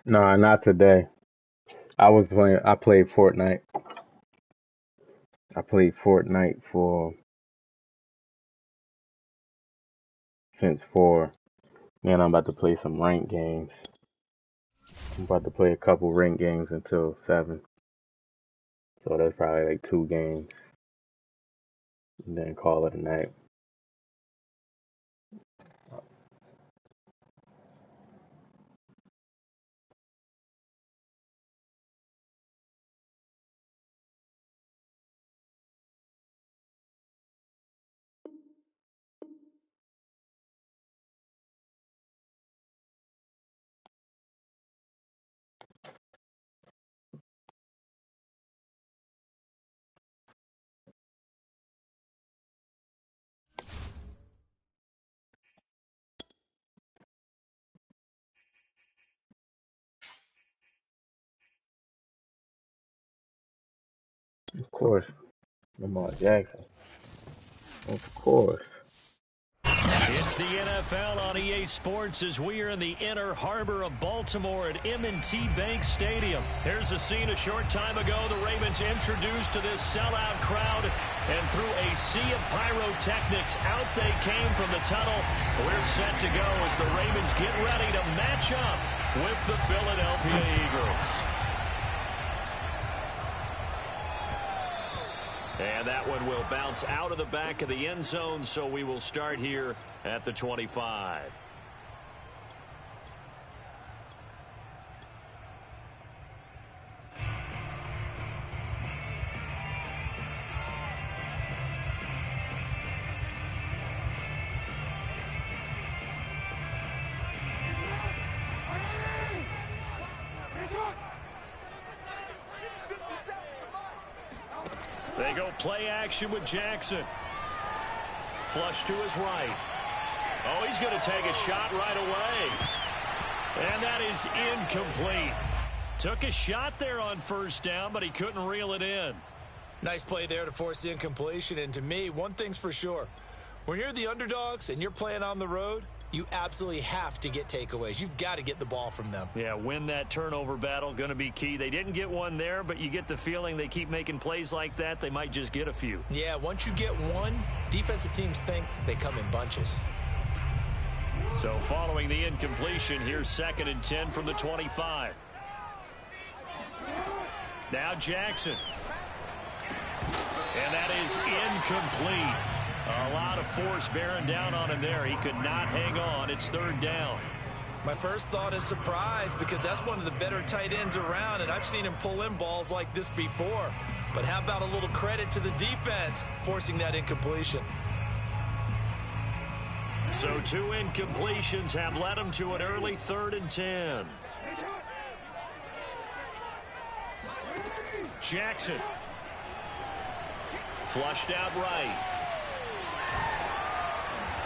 Nah, not today. I played Fortnite. I played Fortnite for since 4. Then I'm about to play some ranked games. I'm about to play a couple ranked games until 7. So that's probably like 2 games. And then call it a night. Of course. Lamar Jackson. Of course. It's the NFL on EA Sports as we are in the inner harbor of Baltimore at M&T Bank Stadium. Here's a scene a short time ago. The Ravens introduced to this sellout crowd, and through a sea of pyrotechnics, out they came from the tunnel. We're set to go as the Ravens get ready to match up with the Philadelphia Eagles. And that one will bounce out of the back of the end zone, so we will start here at the 25. They go play action with Jackson. Flush to his right. Oh, he's going to take a shot right away. And that is incomplete. Took a shot there on first down, but he couldn't reel it in. Nice play there to force the incompletion. And to me, one thing's for sure. When you're the underdogs and you're playing on the road, you absolutely have to get takeaways. You've got to get the ball from them. Yeah, win that turnover battle, going to be key. They didn't get one there, but you get the feeling they keep making plays like that, they might just get a few. Yeah, once you get one, defensive teams think they come in bunches. So following the incompletion, here's 2nd and 10 from the 25. Now Jackson. And that is incomplete. A lot of force bearing down on him there. He could not hang on. It's 3rd down. My first thought is surprise, because that's one of the better tight ends around, and I've seen him pull in balls like this before. But how about a little credit to the defense forcing that incompletion? So 2 incompletions have led him to an early 3rd and 10. Jackson. Flushed out right.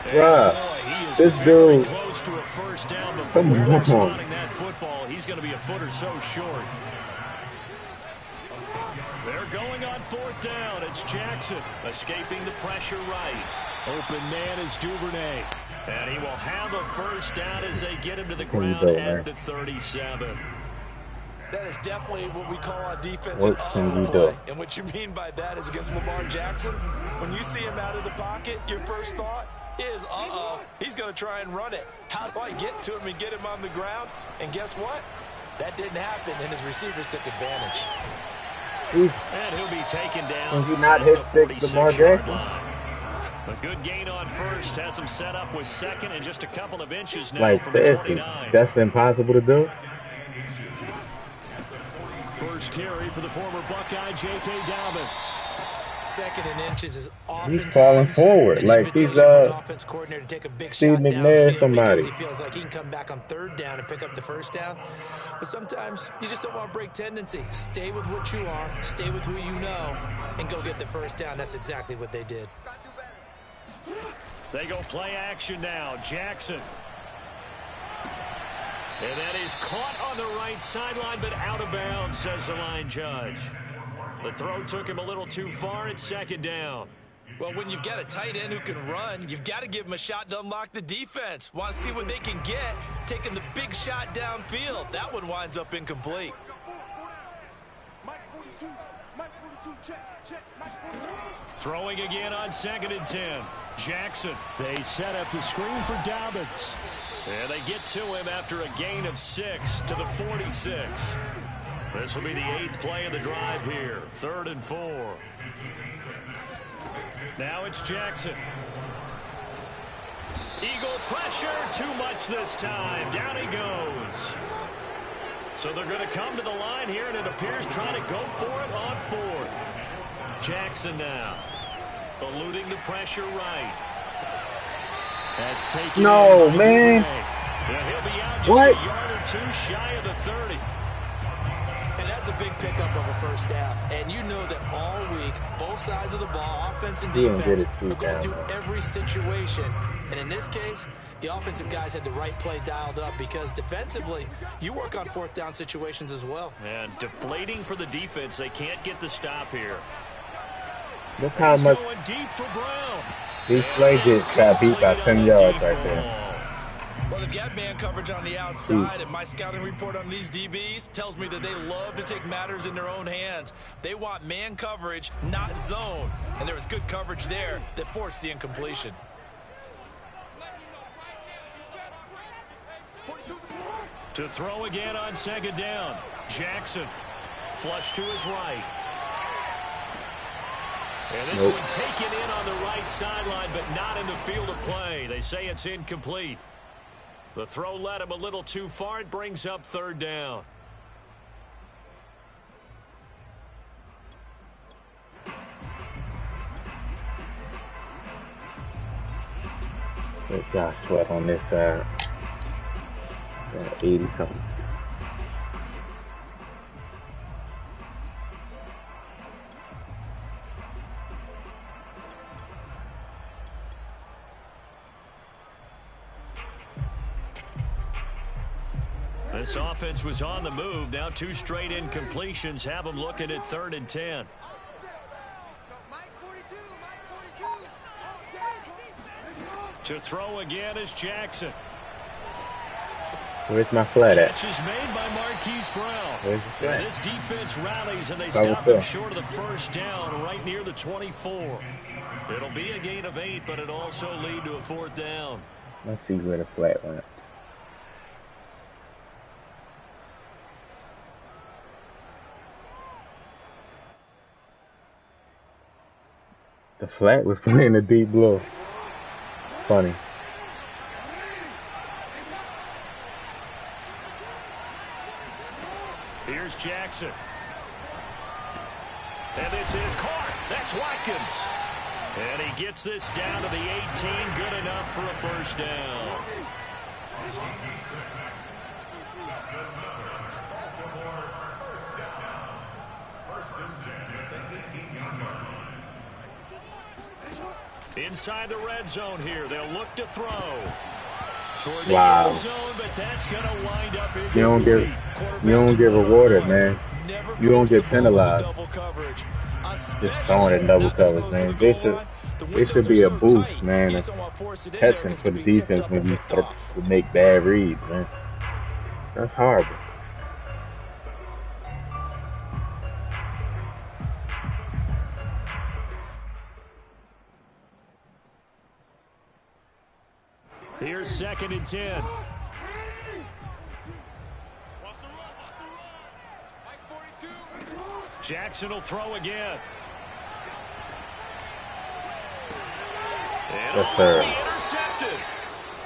Bruh, this dude, close to a first down before spotting that football. He's going to be a foot or so short. They're going on 4th down. It's Jackson escaping the pressure right. Open man is Duvernay. And he will have a first down as they get him to the ground at the 37. That is definitely what we call on defensive play. And what you mean by that is against Lamar Jackson, when you see him out of the pocket, your first thought is, he's going to try and run it. How do I get to him and get him on the ground? And guess what? That didn't happen, and his receivers took advantage. And he'll be taken down. Can he not hit 6 Lamar Jackson? A good gain on first has him set up with 2nd and just a couple of inches now like from the 29. That's impossible to do. First carry for the former Buckeye, J.K. Dobbins. second and inches is he's falling forward like he's offense coordinator to take a big Steve shot McNair, downfield somebody. because he feels like he can come back on third down and pick up the first down. But sometimes you just don't want to break tendency. Stay with what you are, stay with who you know, and go get the first down. That's exactly what they did. They go play action now. Jackson. And that is caught on the right sideline, but out of bounds, says the line judge. The throw took him a little too far. It's second down. Well, when you've got a tight end who can run, you've got to give him a shot to unlock the defense. Want to see what they can get, taking the big shot downfield. That one winds up incomplete. Throwing again on 2nd and 10. Jackson. They set up the screen for Dobbins. And they get to him after a gain of 6 to the 46. This will be the 8th play of the drive here. 3rd and 4. Now it's Jackson. Eagle pressure, too much this time. Down he goes. So they're going to come to the line here, and it appears trying to go for it on 4th. Jackson now. Eluding the pressure right. That's taken. No, man. Yeah, he'll be out just a yard or two shy of the 30. And that's a big pickup of a first down. And you know that all week, both sides of the ball, offense and defense, are going through every situation. And in this case, the offensive guys had the right play dialed up because defensively, you work on 4th down situations as well. And deflating for the defense. They can't get the stop here. Look how much going deep for Brown. these plays got beat by 10 yards right there. Well, they've got man coverage on the outside, and my scouting report on these DBs tells me that they love to take matters in their own hands. They want man coverage, not zone. And there was good coverage there that forced the incompletion. To throw again on 2nd down. Jackson. Flush to his right. And this one taken in on the right sideline, but not in the field of play. They say it's incomplete. The throw led him a little too far. It brings up 3rd down. Let Josh Sweat on this side. 80-something. This offense was on the move. Now 2 straight incompletions have them looking at 3rd and 10. To throw again is Jackson. Where's my flat at? Catch is made by Marquise Brown. Where's the flat? This defense rallies, and they stop them short of the first down right near the 24. It'll be a gain of 8, but it also lead to a 4th down. Let's see where the flat went. The flat was playing a deep blow. Funny. Here's Jackson. And this is caught. That's Watkins. And he gets this down to the 18. Good enough for a first down. Inside the red zone here. They'll look to throw. Toward the end zone, but that's going to wind up in you don't get rewarded, man. You don't get penalized. Just throwing in double coverage, man. It should be a boost, man. Catching for the defense when you start to make bad reads, man. That's horrible. Here's 2nd and 10. Jackson will throw again. Yes, sir. Intercepted.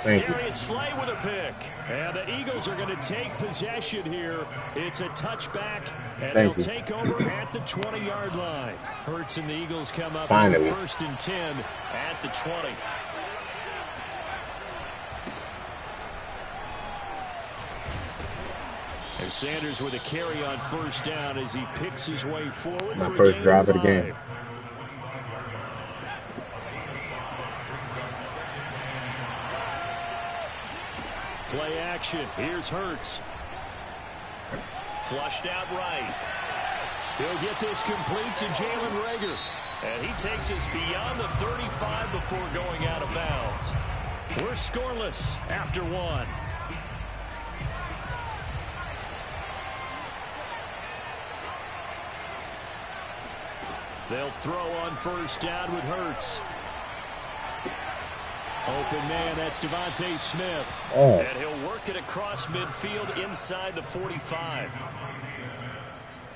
Thank you. Darius Slay with a pick. And the Eagles are going to take possession here. It's a touchback, and they'll take over at the 20-yard line. Hurts and the Eagles come up Finally. with 1st and 10 at the 20. And Sanders with a carry on 1st down as he picks his way forward. My for first drive of the 5. game. Play action. Here's Hurts. Flushed out right. He'll get this complete to Jalen Reagor. And he takes us beyond the 35 before going out of bounds. We're scoreless after 1. They'll throw on 1st down with Hurts. Open man, that's Devontae Smith. Oh. And he'll work it across midfield inside the 45.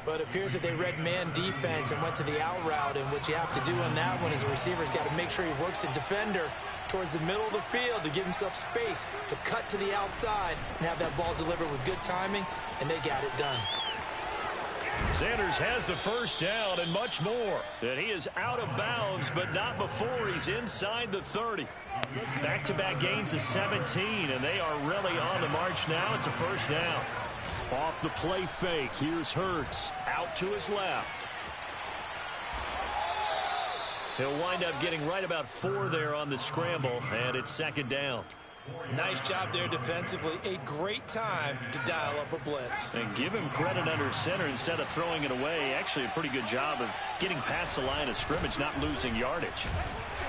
But it appears that they read man defense and went to the out route, and what you have to do on that one is a receiver's got to make sure he works the defender towards the middle of the field to give himself space to cut to the outside and have that ball delivered with good timing, and they got it done. Sanders has the 1st down and much more. And he is out of bounds, but not before he's inside the 30. Back-to-back gains of 17, and they are really on the march now. It's a 1st down. Off the play fake, here's Hurts. Out to his left. He'll wind up getting right about 4 there on the scramble, and it's 2nd down. Nice job there defensively. A great time to dial up a blitz. And give him credit under center instead of throwing it away. Actually, a pretty good job of getting past the line of scrimmage, not losing yardage.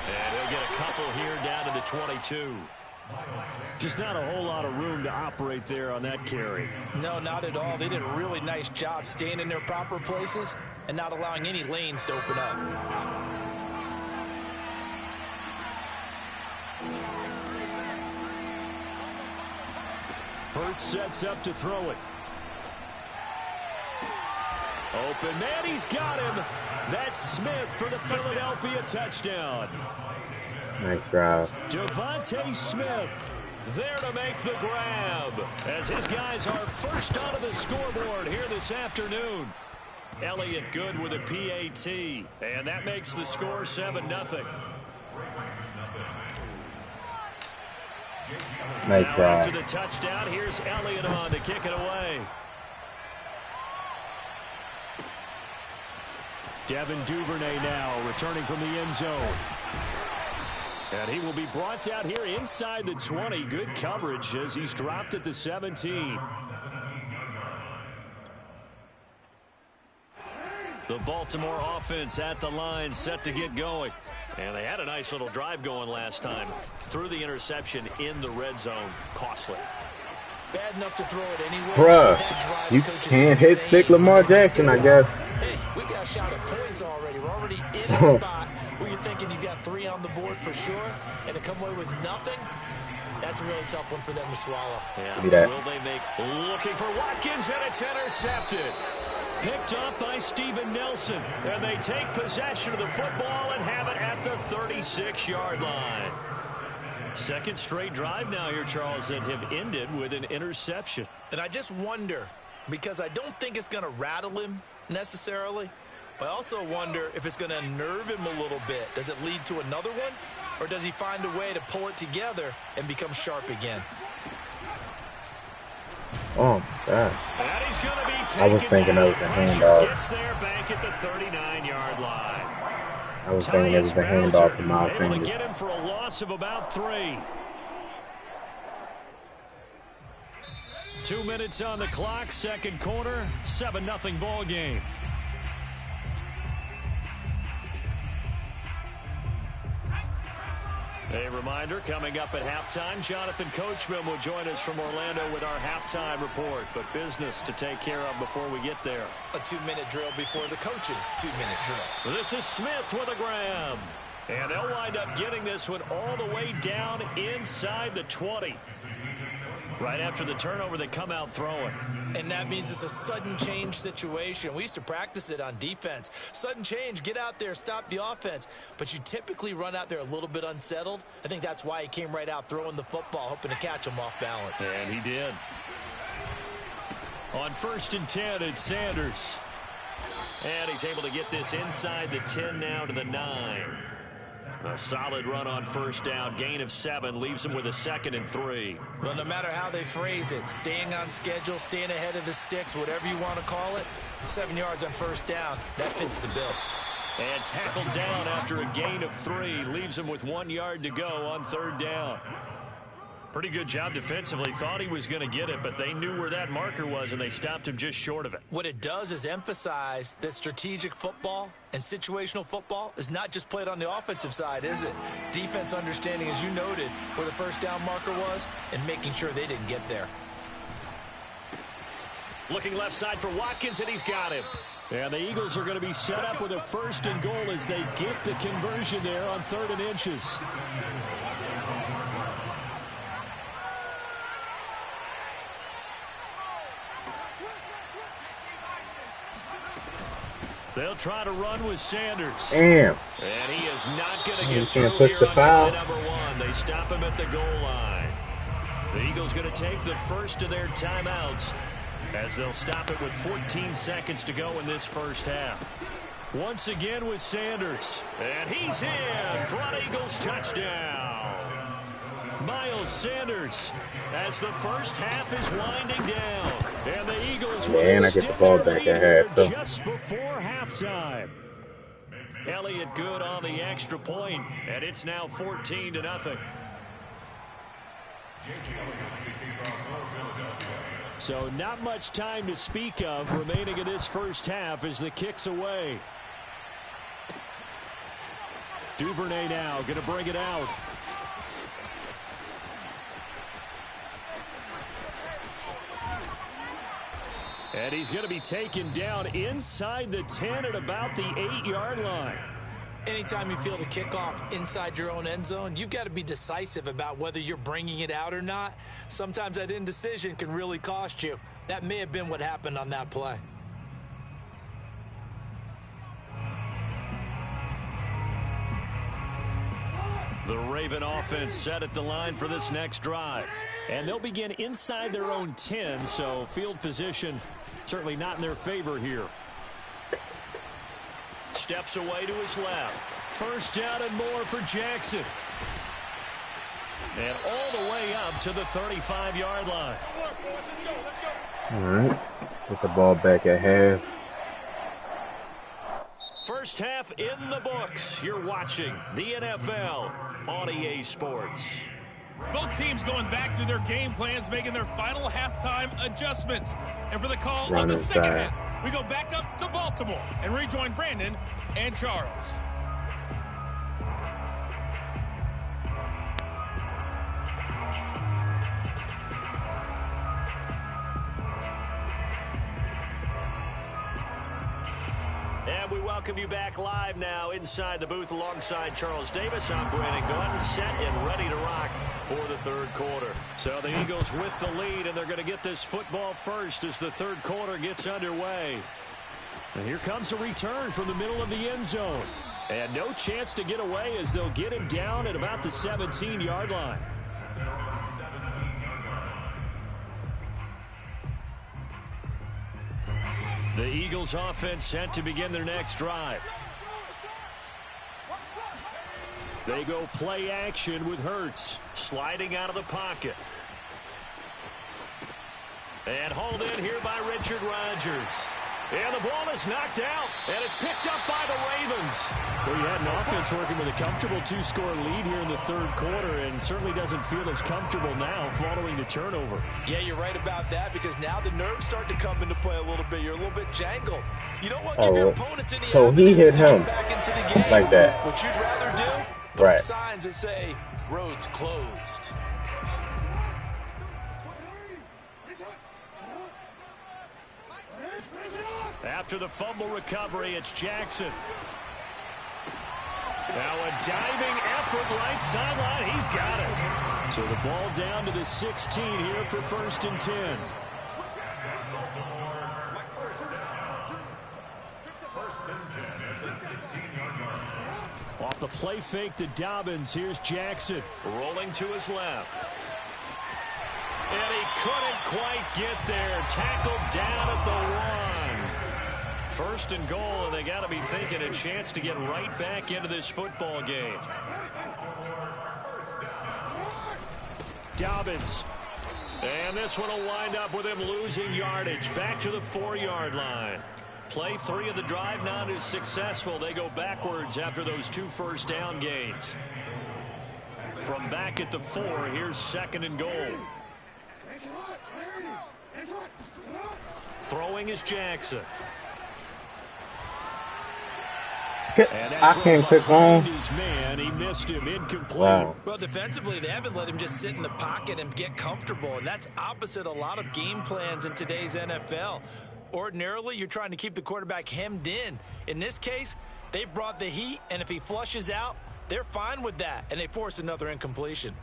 And he'll get a couple here down to the 22. Just not a whole lot of room to operate there on that carry. No, not at all. They did a really nice job staying in their proper places and not allowing any lanes to open up. Hurts sets up to throw it. Open man, he's got him. That's Smith for the Philadelphia touchdown. Nice drive. Devontae Smith there to make the grab as his guys are first onto the scoreboard here this afternoon. Elliott good with a PAT, and that makes the score 7-0. Nice now drive. after the touchdown, here's Elliott on to kick it away. Devin Duvernay now returning from the end zone. And he will be brought down here inside the 20. Good coverage as he's dropped at the 17. The Baltimore offense at the line set to get going. And they had a nice little drive going last time. Threw the interception in the red zone. Costly. Bad enough to throw it anyway. Bruh, you can't hit stick Lamar Jackson, I guess. Hey, we got a shot at points already. We're already in a spot where you're thinking you got 3 on the board for sure, and to come away with nothing, that's a really tough one for them to swallow. Yeah, will they make looking for Watkins, and it's intercepted. Picked up by Steven Nelson, and they take possession of the football and have it at the 36-yard line. Second straight drive now here, Charles, that have ended with an interception. And I just wonder, because I don't think it's going to rattle him necessarily, but I also wonder if it's going to unnerve him a little bit. Does it lead to another one, or does he find a way to pull it together and become sharp again? Oh, God. And he's going to be taken I was thinking that was a handoff. Gets there back at the 39-yard line. I was thinking it was a handoff to Miles able to Sanders. get him for a loss of about 3. 2 minutes on the clock, second quarter, 7-0 ball game. A reminder, coming up at halftime, Jonathan Coachman will join us from Orlando with our halftime report. But business to take care of before we get there. A 2-minute drill before the coach's 2-minute drill. This is Smith with a grab. And they'll wind up getting this one all the way down inside the 20. Right after the turnover, they come out throwing. And that means it's a sudden change situation. We used to practice it on defense. Sudden change, get out there, stop the offense. But you typically run out there a little bit unsettled. I think that's why he came right out throwing the football, hoping to catch him off balance. And he did. On 1st and 10, it's Sanders. And he's able to get this inside the 10 now to the 9. A solid run on 1st down. Gain of 7 leaves him with a 2nd and 3. Well, no matter how they phrase it, staying on schedule, staying ahead of the sticks, whatever you want to call it, 7 yards on 1st down, that fits the bill. And tackled down after a gain of 3. Leaves him with 1 yard to go on 3rd down. Pretty good job defensively. Thought he was going to get it, but they knew where that marker was, and they stopped him just short of it. What it does is emphasize that strategic football and situational football is not just played on the offensive side, is it? Defense understanding, as you noted, where the 1st down marker was and making sure they didn't get there. Looking left side for Watkins, and he's got him. And the Eagles are going to be set up with a 1st and goal as they get the conversion there on 3rd and inches. They'll try to run with Sanders. Damn. And he is not going to get Can't through push here the on foul. try number 1. They stop him at the goal line. The Eagles going to take the first of their timeouts as they'll stop it with 14 seconds to go in this 1st half. Once again with Sanders. And he's in for an Eagles touchdown. Miles Sanders as the 1st half is winding down. And the Eagles Man, I get the ball back at half, so. just before halftime. Elliott good on the extra point, and it's now 14-0. So not much time to speak of remaining in this 1st half as the kick's away. Duvernay now going to bring it out. And he's going to be taken down inside the 10 at about the 8-yard line. Anytime you feel the kickoff inside your own end zone, you've got to be decisive about whether you're bringing it out or not. Sometimes that indecision can really cost you. That may have been what happened on that play. The Raven offense set at the line for this next drive. And they'll begin inside their own 10, so field position certainly not in their favor here. Steps away to his left. 1st down and more for Jackson. And all the way up to the 35-yard line. All right. Get the ball back at half. 1st half in the books. You're watching the NFL on EA Sports. Both teams going back through their game plans, making their final halftime adjustments. And for the call of the 2nd half, we go back up to Baltimore and rejoin Brandon and Charles. And we welcome you back live now inside the booth alongside Charles Davis. I'm Brandon Gordon, set and ready to rock for the 3rd quarter. So the Eagles with the lead, and they're going to get this football first as the 3rd quarter gets underway. And here comes a return from the middle of the end zone. And no chance to get away as they'll get him down at about the 17-yard line. The Eagles offense set to begin their next drive. They go play action with Hurts sliding out of the pocket. And hauled in here by Richard Rodgers. And the ball is knocked out, and it's picked up by the Ravens. Well, you had an offense working with a comfortable 2-score lead here in the 3rd quarter, and certainly doesn't feel as comfortable now following the turnover. Yeah, you're right about that, because now the nerves start to come into play a little bit. You're a little bit jangled. You don't want to give your opponents any so he hit him back into the game. like that. What you'd rather do? Put Right. signs that say, roads closed. After the fumble recovery, it's Jackson. Now a diving effort right sideline. He's got it. So the ball down to the 16 here for 1st and 10. Off the play fake to Dobbins. Here's Jackson rolling to his left. And he couldn't quite get there. Tackled down at the 1. 1st and goal, and they got to be thinking a chance to get right back into this football game. Dobbins. And this one will wind up with him losing yardage. Back to the 4-yard line. Play 3 of the drive not as successful. They go backwards after those 2 first down gains. From back at the 4, here's 2nd and goal. Throwing is Jackson. I can't pick on. Man, he missed him. Incomplete. Wow. Well, defensively, they haven't let him just sit in the pocket and get comfortable, and that's opposite a lot of game plans in today's NFL. Ordinarily, you're trying to keep the quarterback hemmed in. In this case, they brought the heat, and if he flushes out, they're fine with that, and they force another incompletion.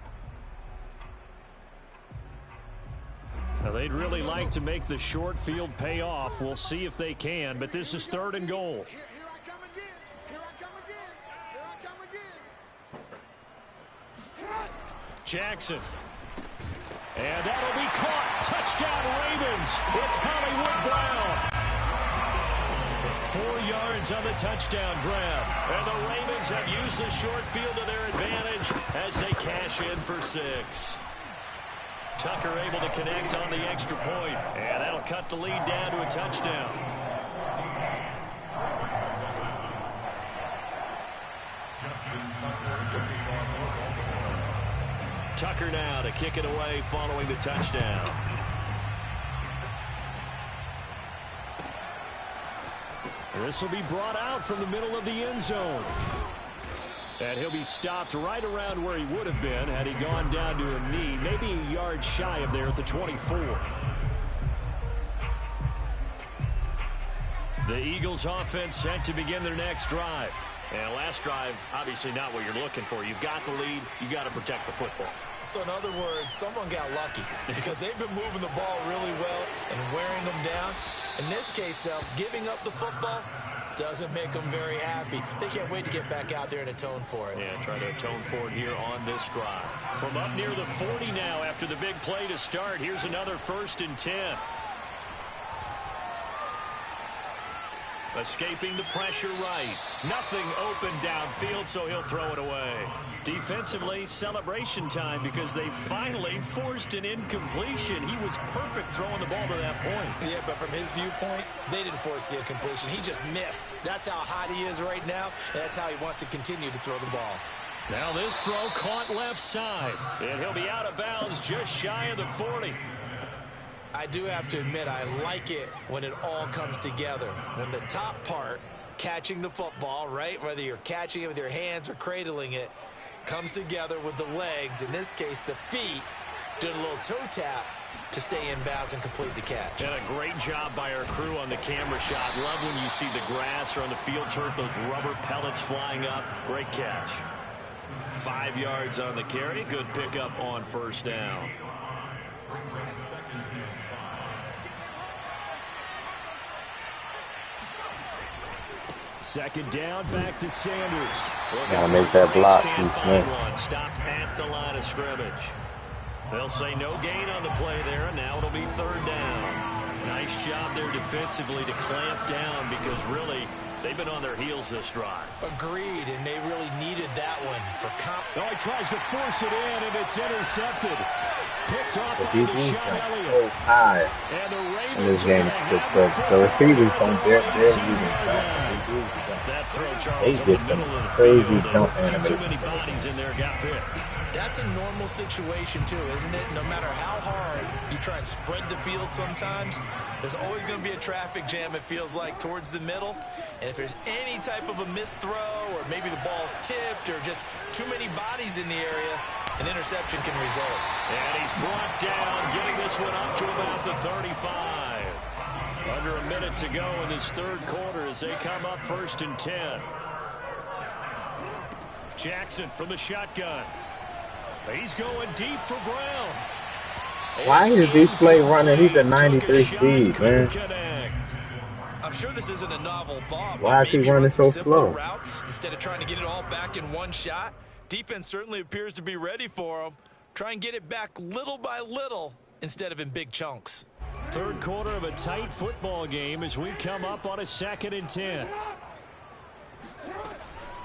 Now, they'd really like to make the short field pay off. We'll see if they can, but this is 3rd and goal. Jackson. And that'll be caught. Touchdown, Ravens. It's Hollywood Brown. 4 yards on the touchdown grab. And the Ravens have used the short field to their advantage as they cash in for 6. Tucker able to connect on the extra point. And that'll cut the lead down to a touchdown. Tucker now to kick it away following the touchdown. This will be brought out from the middle of the end zone. And he'll be stopped right around where he would have been had he gone down to a knee, maybe a yard shy of there at the 24. The Eagles offense set to begin their next drive. And last drive, obviously not what you're looking for. You've got the lead. You got to protect the football. So in other words, someone got lucky because they've been moving the ball really well and wearing them down. In this case, though, giving up the football doesn't make them very happy. They can't wait to get back out there and atone for it. Yeah, try to atone for it here on this drive. From up near the 40 now after the big play to start, here's another 1st and 10. Escaping the pressure right. Nothing open downfield, so he'll throw it away. Defensively, celebration time because they finally forced an incompletion. He was perfect throwing the ball to that point. Yeah, but from his viewpoint, they didn't force the incompletion. He just missed. That's how hot he is right now, and that's how he wants to continue to throw the ball. Now this throw caught left side, and he'll be out of bounds just shy of the 40. I do have to admit, I like it when it all comes together. When the top part, catching the football, right, whether you're catching it with your hands or cradling it, comes together with the legs, in this case the feet, doing a little toe tap to stay in bounds and complete the catch. And a great job by our crew on the camera shot. Love when you see the grass or on the field turf, those rubber pellets flying up. Great catch. 5 yards on the carry. Good pickup on 1st down. Second down, back to Sanders. Gotta make that block. Stopped at the line of scrimmage. They'll say no gain on the play there, and now it'll be 3rd down. Nice job there defensively to clamp down because really they've been on their heels this drive. Agreed, and they really needed that one for he tries to force it in, and it's intercepted. Picked off by Deshaun Elliott. So high in this game. The receivers don't dare that throw, they Charles, get some crazy jump animation. Too many bodies in there got picked. That's a normal situation, too, isn't it? No matter how hard you try and spread the field sometimes, there's always going to be a traffic jam, it feels like, towards the middle. And if there's any type of a missed throw or maybe the ball's tipped or just too many bodies in the area, an interception can result. And he's brought down, getting this one up to about the 35. Under a minute to go in this 3rd quarter as they come up 1st and 10. Jackson from the shotgun. He's going deep for Brown. Why is this play running? He's at 93 speed, man. I'm sure this isn't a novel thought. Why is he running so slow? Routes instead of trying to get it all back in one shot. Defense certainly appears to be ready for him. Try and get it back little by little instead of in big chunks. Third quarter of a tight football game as we come up on a 2nd and 10.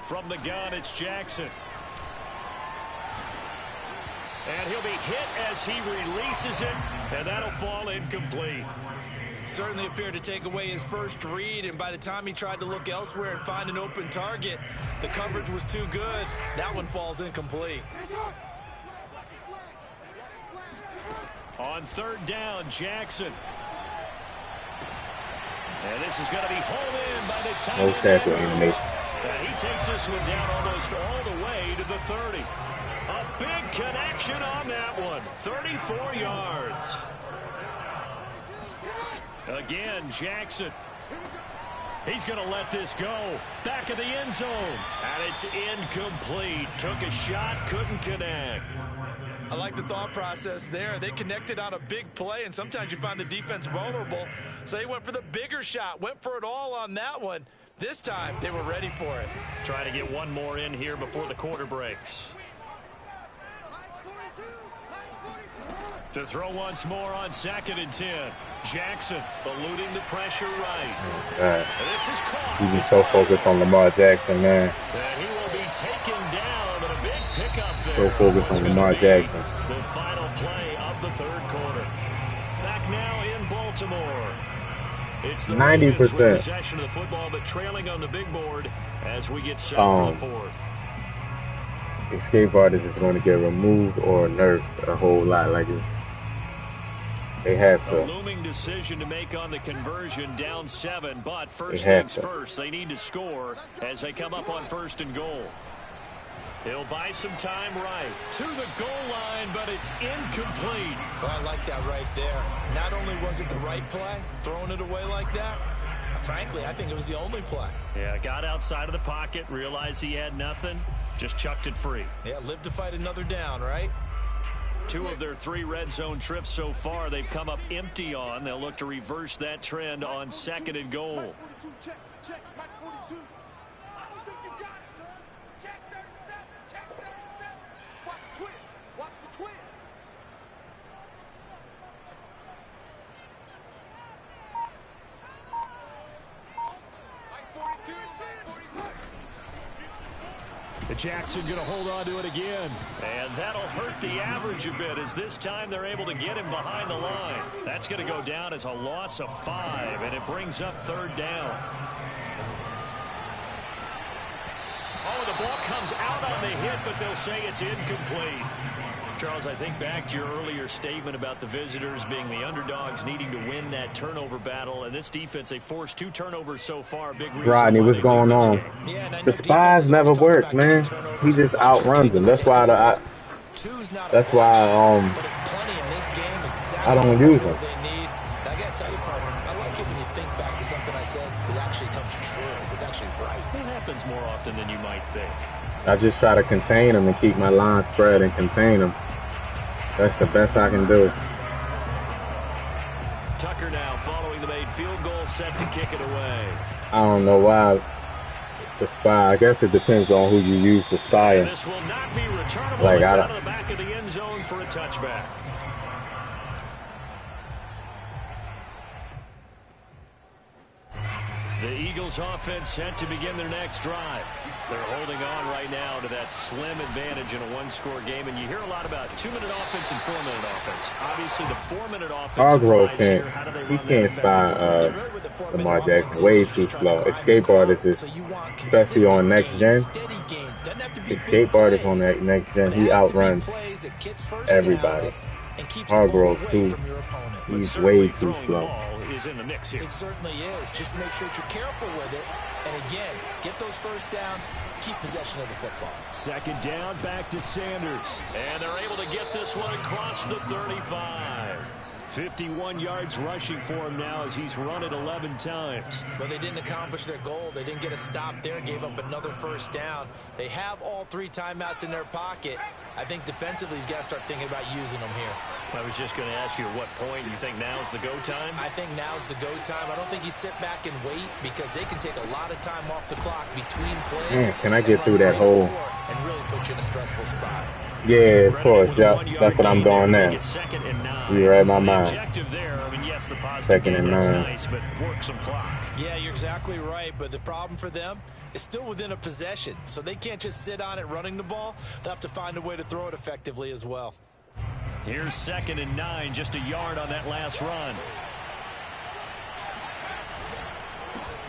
From the gun, it's Jackson. And he'll be hit as he releases it, and that'll fall incomplete. Certainly appeared to take away his first read, and by the time he tried to look elsewhere and find an open target, the coverage was too good. That one falls incomplete. On 3rd down, Jackson. And this is going to be hauled in by the tight end. No tackle animation. And he takes this one down almost all the way to the 30. A big connection on that one. 34 yards. Again, Jackson. He's going to let this go. Back of the end zone. And it's incomplete. Took a shot, couldn't connect. I like the thought process there. They connected on a big play, and sometimes you find the defense vulnerable. So they went for the bigger shot, went for it all on that one. This time, they were ready for it. Trying to get one more in here before the quarter breaks. To throw once more on 2nd and 10. Jackson eluding the pressure right. This is caught. He's been so focused on Lamar Jackson, man. And he will be taken down, but a big pickup there. So focused on Lamar Jackson. The final play of the 3rd quarter. Back now in Baltimore. It's the 90%. with possession of the football, but trailing on the big board as we get set for the 4th. Escape artist is going to get removed or nerfed a whole lot. Like they have to. A looming decision to make on the conversion, down 7, but first things first, they need to score as they come up on 1st and goal. He'll buy some time right to the goal line, but it's incomplete. Well, I like that right there. Not only was it the right play, throwing it away like that, frankly, I think it was the only play. Yeah, got outside of the pocket, realized he had nothing, just chucked it free. Yeah, live to fight another down, right? 2 of their 3 red zone trips so far, they've come up empty on. They'll look to reverse that trend on 2nd and goal. Jackson going to hold on to it again. And that'll hurt the average a bit as this time they're able to get him behind the line. That's going to go down as a loss of 5, and it brings up 3rd down. Oh, the ball comes out on the hit, but they'll say it's incomplete. Charles, I think back to your earlier statement about the visitors being the underdogs needing to win that turnover battle. And this defense, they forced 2 turnovers so far. Big reason Rodney, what's going on? The spies never work, man. He just outruns them. That's why I don't use him. I gotta tell you, partner, I like it when you think back to something I said that actually comes true. It's actually right. It happens more often than you might think. I just try to contain him and keep my line spread and contain him. That's the best I can do. Tucker now following the made field goal, set to kick it away. I don't know why the spy. I guess it depends on who you use to spy. This will not be returnable. Like, it's out of the back of the end zone for a touchback. The Eagles offense set to begin their next drive. They're holding on right now to that slim advantage in a 1-score game, and you hear a lot about 2-minute offense and 4-minute offense. Obviously, the 4-minute offense. Hargrove can't spy Lamar Jackson way too slow. Escape artist is, especially on next gen. Escape artist on that next gen, he outruns everybody. Hargrove too. He's way too slow. Is in the mix here. It certainly is. Just make sure that you're careful with it. And again, get those first downs, keep possession of the football. 2nd down, back to Sanders. And they're able to get this one across the 35. 51 yards rushing for him now as he's run it 11 times. But they didn't accomplish their goal. They didn't get a stop there, gave up another first down. They have all 3 timeouts in their pocket. I think defensively you've got to start thinking about using them here. I was just going to ask you at what point you think now's the go time? I think now's the go time. I don't think you sit back and wait because they can take a lot of time off the clock between plays. Can I get through that hole? And really put you in a stressful spot. Yeah, of course. Yep. That's what I'm doing now. You read my mind. Second and 9. Nice, but work some clock. Yeah, you're exactly right. But the problem for them is still within a possession. So they can't just sit on it running the ball. They'll have to find a way to throw it effectively as well. Here's 2nd and 9, just a yard on that last run.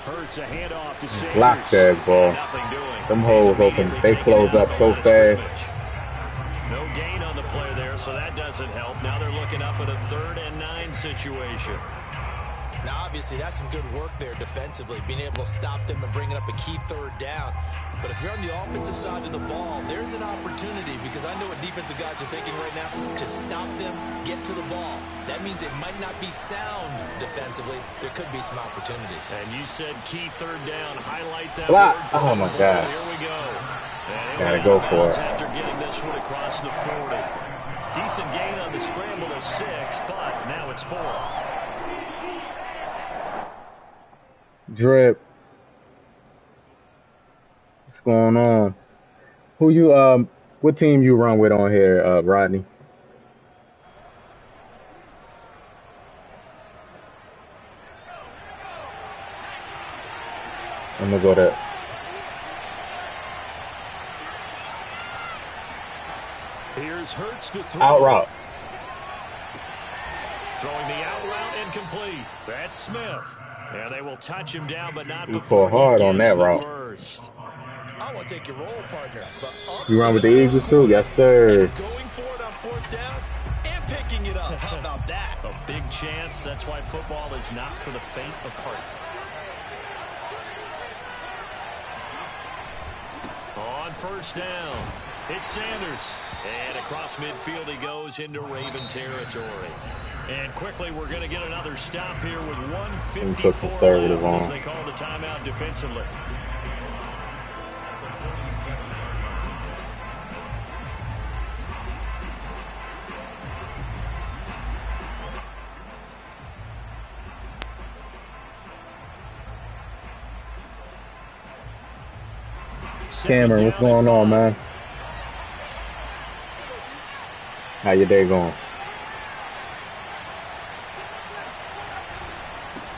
Hurts a handoff to Sanders. Block that ball. Them holes open. They close up so fast. No gain on the play there, so that doesn't help. Now they're looking up at a 3rd and 9 situation. Now, obviously, that's some good work there defensively, being able to stop them and bring it up a key 3rd down. But if you're on the offensive side of the ball, there's an opportunity because I know what defensive guys are thinking right now. Just stop them, get to the ball. That means they might not be sound defensively. There could be some opportunities. And you said key 3rd down. Highlight that. Block. Oh, my God. Here we go. Gotta go for it. After getting this one across the 40. Decent gain on the scramble of 6, but now it's 4th. Drip. What's going on? Who you what team you run with on here, Rodney? I'm gonna go to Here's Hurts to throw. out route. Throwing the out route incomplete. That's Smith. Yeah, they will touch him down, but not You before fought hard he on gets that the route. first. I want to take your role, partner. But You run with the Eagles too? Yes, sir. going for it on 4th down and picking it up. How about that? A big chance. That's why football is not for the faint of heart. On 1st down, it's Sanders. And across midfield he goes into Raven territory. And quickly we're going to get another stop here with 1:54 left as they call the timeout defensively. Cameron, what's going on, man? How your day going?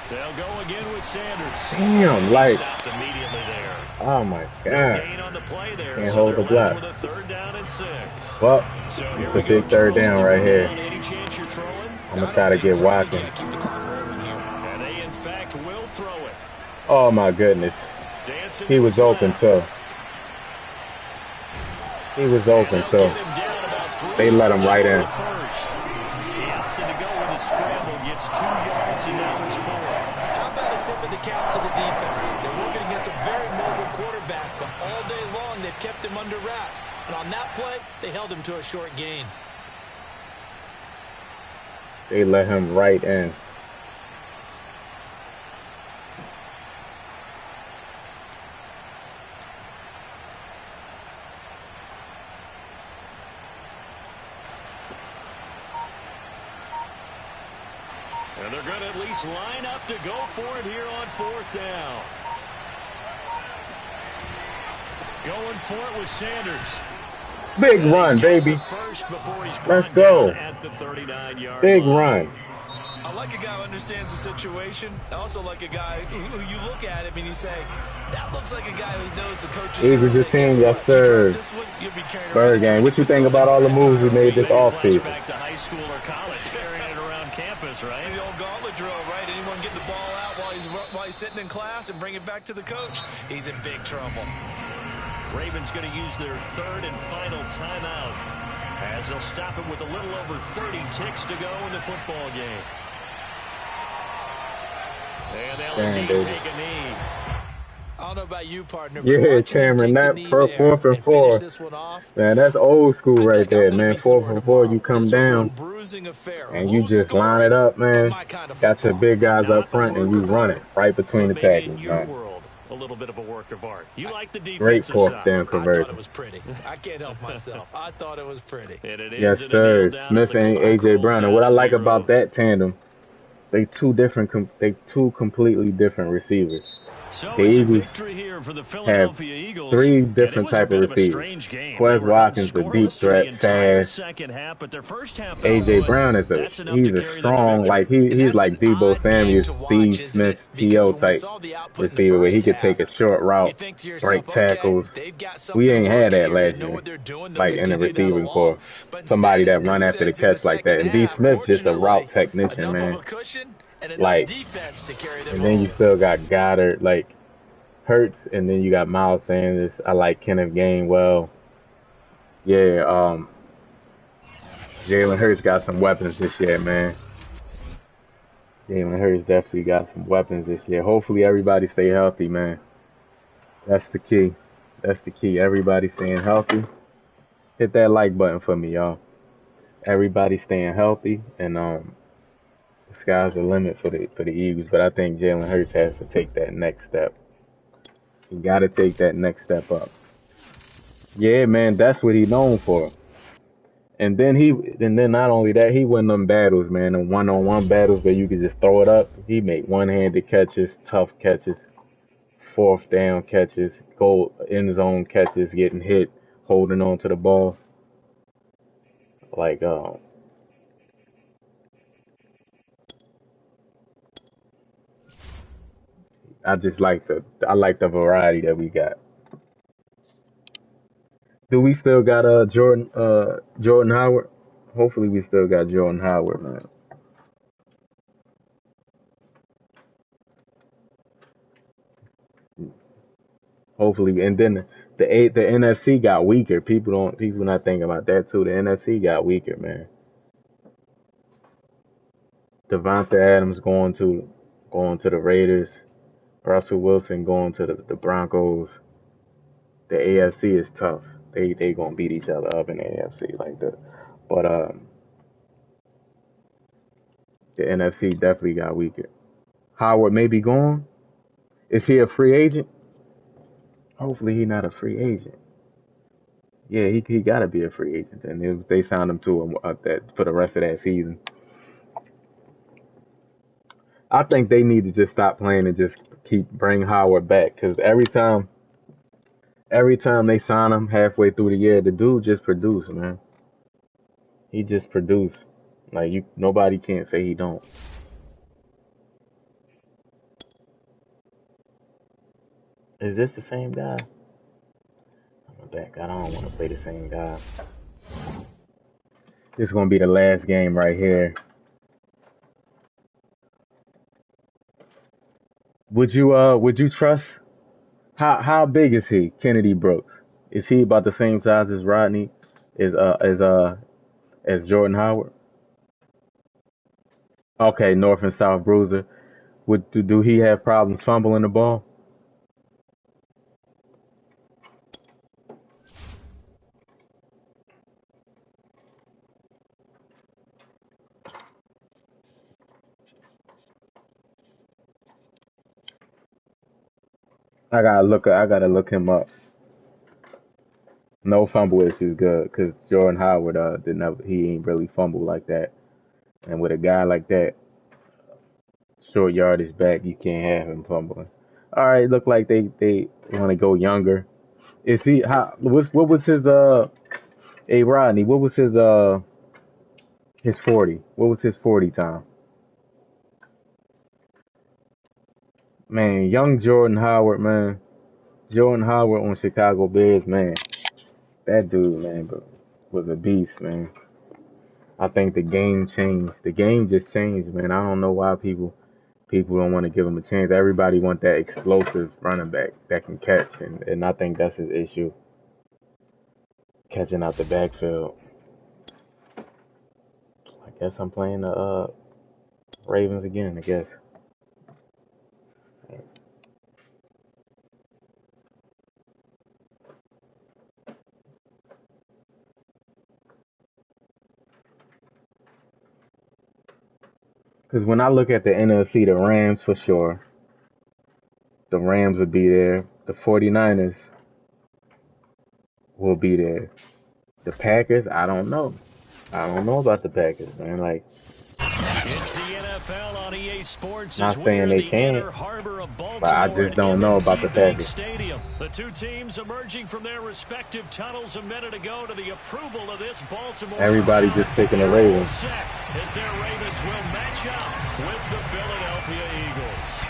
They'll go again with Sanders. Damn, like, stopped immediately there. oh my No God. gain on the play there. Can't So hold they're the block. left with a 3rd down and 6. Well, So it's here a we big go, 3rd down right here. Any chance you're throwing? I'm gonna try to get Watkins. Keep the clock rolling here. And they in fact will throw it. Oh my goodness. Dancing He was open too. He was open too. They let him right in. He opted to go with a scramble, gets 2 yards, and now it's 4th. How about a tip of the cap to the defense? They're working against a very mobile quarterback, but all day long they've kept him under wraps. And on that play, they held him to a short gain. They let him right in. And they're going to at least line up to go for it here on 4th down. Going for it with Sanders. Big run, baby. Let's go. Big run. I like a guy who understands the situation. I also like a guy who you look at him and you say, that looks like a guy who knows the coach is Eagles your team, yes sir. Bird game. What you think about all the moves we made this offseason? Back to high school or college, carrying it around campus, right? The old gauntlet drill, right? Anyone get the ball out while he's sitting in class and bring it back to the coach, he's in big trouble. Ravens going to use their 3rd and final timeout as they'll stop it with a little over 30 ticks to go in the football game. And they'll indeed take a knee. I don't know about you, partner, but Yeah, watching him Cameron, take the that knee for there 4th and and finish 4. this one off, Man, that's old school I right think I'm there, going to man. be 4th sore and 4, you tomorrow. come This was one down bruising affair. and you Low just line it scoring, up, but man. my kind of Got your football. big guys up Not a front and work you of run it art, right between but the maybe in tackles, your man. world, a little bit of a work of art. You like the Great defensive 4th side. down I thought it conversion. was pretty. I can't help myself. I thought it was pretty. And it Yes, ends in a kneel sir. down as Smith the and clock AJ rolls Brown. And down what I to like about zeros. that tandem, they two completely different receivers. So The it's a Eagles victory here for the have Philadelphia Eagles, 3 and it different was a type of bit of a receivers. strange game. They Quez were held Watkins, the deep scoreless for the threat, entire fast. second half, but their first half AJ output, Brown that's enough to he's a carry them to strong, victory. like And he's that's like an Debo odd game Samuel, to watch, Steve isn't Smith, it? Because T.O. when we type saw the output in the receiver where he first could take half, a short you route, think to yourself, break okay, tackles. they've got We something ain't had working that here. They last know year, what they're doing. They'll like in the continue down the receiving wall. core. But instead, Somebody as that run Goose after the says in the catch like that. second And D. half, Smith just a route fortunately, technician, enough of man. a cushion and enough Like, defense to carry them and then you home. still got Goddard, like Hurts, and then you got Miles Sanders. I like Kenneth Gainwell. Yeah, Jalen Hurts got some weapons this year, man. Jalen Hurts definitely got some weapons this year. Hopefully everybody stay healthy, man. That's the key. That's the key. Everybody staying healthy. Hit that like button for me, y'all. Everybody staying healthy, and the sky's the limit for the Eagles. But I think Jalen Hurts has to take that next step. He got to take that next step up. Yeah, man, that's what he's known for. And then not only that, he win them battles, man. The one-on-one battles where you could just throw it up. He make one-handed catches, tough catches, fourth down catches, goal end zone catches, getting hit, holding on to the ball. Like, I like the variety that we got. Do we still got Jordan Howard? Hopefully we still got Jordan Howard, man. Hopefully, and then the NFC got weaker. People not thinking about that too. The NFC got weaker, man. Devonta Adams going to the Raiders. Russell Wilson going to the Broncos. The AFC is tough. They gonna beat each other up in the AFC like that. But the NFC definitely got weaker. Howard may be gone. Is he a free agent? Hopefully he not a free agent. Yeah, he gotta be a free agent. And if they signed him to that for the rest of that season, I think they need to just stop playing and just bring Howard back. Because every time they sign him halfway through the year, the dude just produce, man. He just produce. Like nobody can't say he don't. Is this the same guy? I'm back. I don't want to play the same guy. This is gonna be the last game right here. Would you trust? How big is he, Kennedy Brooks? Is he about the same size as Rodney? As Jordan Howard? Okay, North and South bruiser. Do he have problems fumbling the ball? I gotta look him up. No fumble issues, good, because Jordan Howard didn't have, he ain't really fumble like that. And with a guy like that, short yardage back, you can't have him fumbling. All right, look like they want to go younger. Is he what was his hey Rodney, what was his 40? What was his 40 time? Man, young Jordan Howard, man. Jordan Howard on Chicago Bears, man. That dude, man, was a beast, man. I think the game changed. The game just changed, man. I don't know why people don't want to give him a chance. Everybody want that explosive running back that can catch, and I think that's his issue, catching out the backfield. I guess I'm playing the Ravens again. I guess. Because when I look at the NFC, the Rams for sure. The Rams will be there. The 49ers will be there. The Packers, I don't know. I don't know about the Packers, man. Like, it's the NFL on EA Sports. Not saying they can't, but I just don't know about the Packers. Stadium. The two teams emerging from their respective tunnels a minute ago to the approval of this Baltimore. Everybody just picking the Ravens. As their Ravens will match up with the Philadelphia Eagles.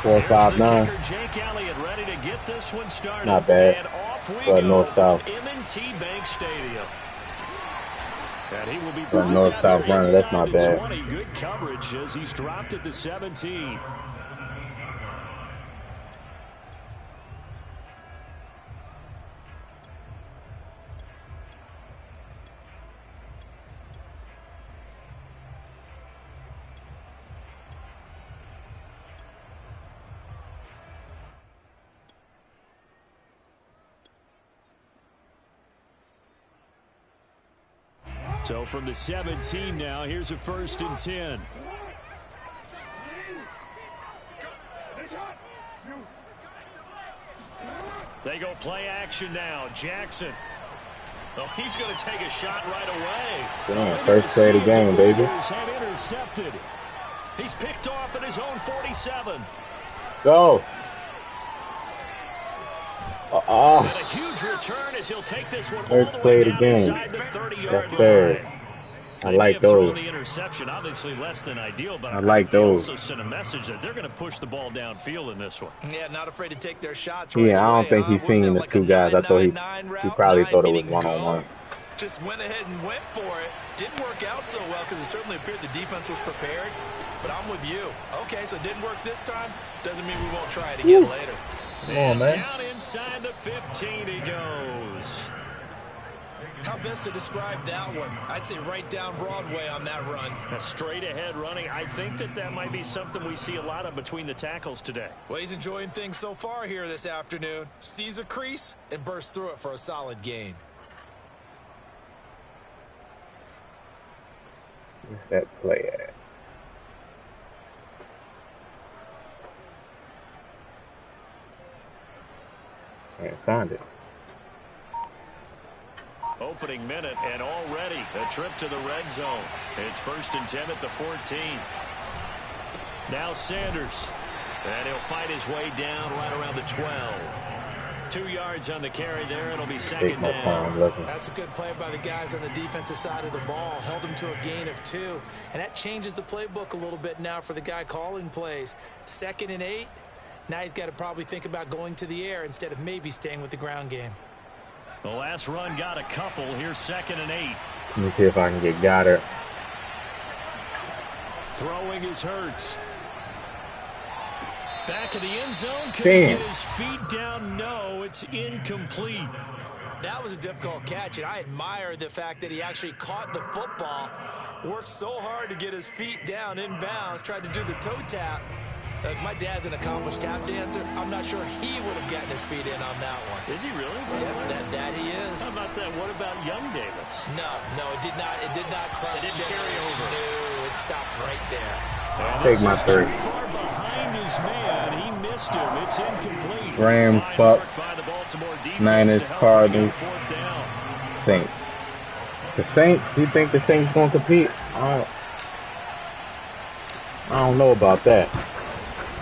4-5-9. Jake Elliott ready to get this one started. Not bad. But north-south. M&T Bank Stadium. And he will be north-south runner, that's not bad. 20. Good coverage as he's dropped at the 17. So from the 17 now, here's a 1st and 10. They go play action now. Jackson. Oh, he's going to take a shot right away. Damn, first play of the game, baby. Intercepted. He's picked off at his own 47. Go. And a huge return as he'll take this one First all the play way of the down game. inside the 30-yard That's fair. line. I like those. The interception, obviously less than ideal, but I like those. They also sent a message that they're going to push the ball downfield in this one. Yeah, not afraid to take their shots. Yeah, I don't think he's seen the two guys. I thought he probably thought it was one-on-one. Just went ahead and went for it. Didn't work out so well because it certainly appeared the defense was prepared. But I'm with you. Okay, so it didn't work this time. Doesn't mean we won't try it again later. Come on, man. Down inside the 15 he goes. How best to describe that one? I'd say right down Broadway on that run. A straight ahead running. I think that might be something we see a lot of between the tackles today. Well, he's enjoying things so far here this afternoon. Sees a crease and bursts through it for a solid gain. Where's that play at? Can't find it. Opening minute, and already a trip to the red zone. It's 1st and 10 at the 14. Now Sanders. And he'll fight his way down right around the 12. 2 yards on the carry there. It'll be 2nd down. That's a good play by the guys on the defensive side of the ball. Held him to a gain of 2. And that changes the playbook a little bit now for the guy calling plays. 2nd and 8. Now he's got to probably think about going to the air instead of maybe staying with the ground game. The last run got a couple. Here's 2nd and 8. Let me see if I can get Goddard. Throwing is Hurts. Back of the end zone. Can he get his feet down? No, it's incomplete. That was a difficult catch, and I admire the fact that he actually caught the football. Worked so hard to get his feet down inbounds. Tried to do the toe tap. My dad's an accomplished tap dancer. I'm not sure he would have gotten his feet in on that one. Is he really? Yeah, that he is. How about that? What about young Davis? No, it did not. It did not cross. It didn't carry over. No, it stopped right there. Take my 3. Far behind his man, he missed him. It's incomplete. Rams, Bucks, Niners, Cardinals, Saints. The Saints. You think the Saints gonna compete? I don't know about that.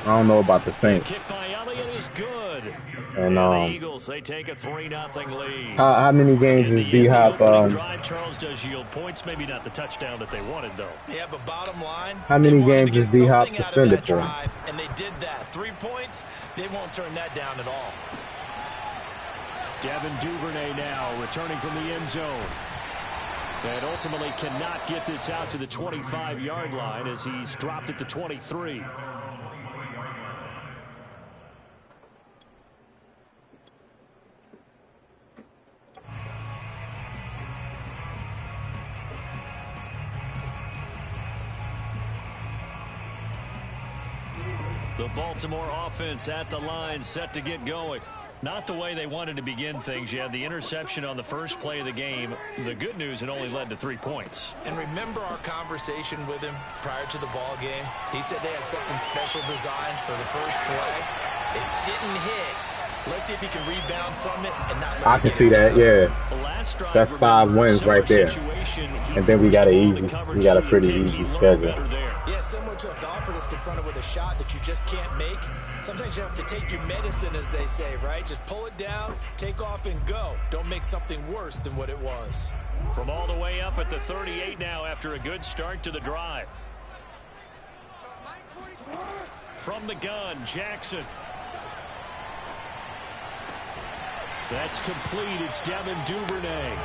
I don't know about the Saints. Kick by Elliott is good. And the Eagles, they take a 3-0 lead. How many games is D-Hop? Drive, Charles does yield points. Maybe not the touchdown that they wanted, though. Yeah, but bottom line, how many games is D-Hop suspended for? And they did that. 3 points. They won't turn that down at all. Devin Duvernay now returning from the end zone. And ultimately cannot get this out to the 25-yard line as he's dropped at the 23. The Baltimore offense at the line, set to get going. Not the way they wanted to begin things. You had the interception on the first play of the game. The good news, it only led to 3 points. And remember our conversation with him prior to the ball game? He said they had something special designed for the first play. It didn't hit. Let's see if he can rebound from it and not let I can see that, yeah. That's 5 wins right there. And then we got a pretty easy schedule. Yeah, similar to a golfer that's confronted with a shot that you just can't make. Sometimes you have to take your medicine, as they say, right? Just pull it down, take off, and go. Don't make something worse than what it was. From all the way up at the 38 now after a good start to the drive. From the gun, Jackson. That's complete. It's Devin Duvernay.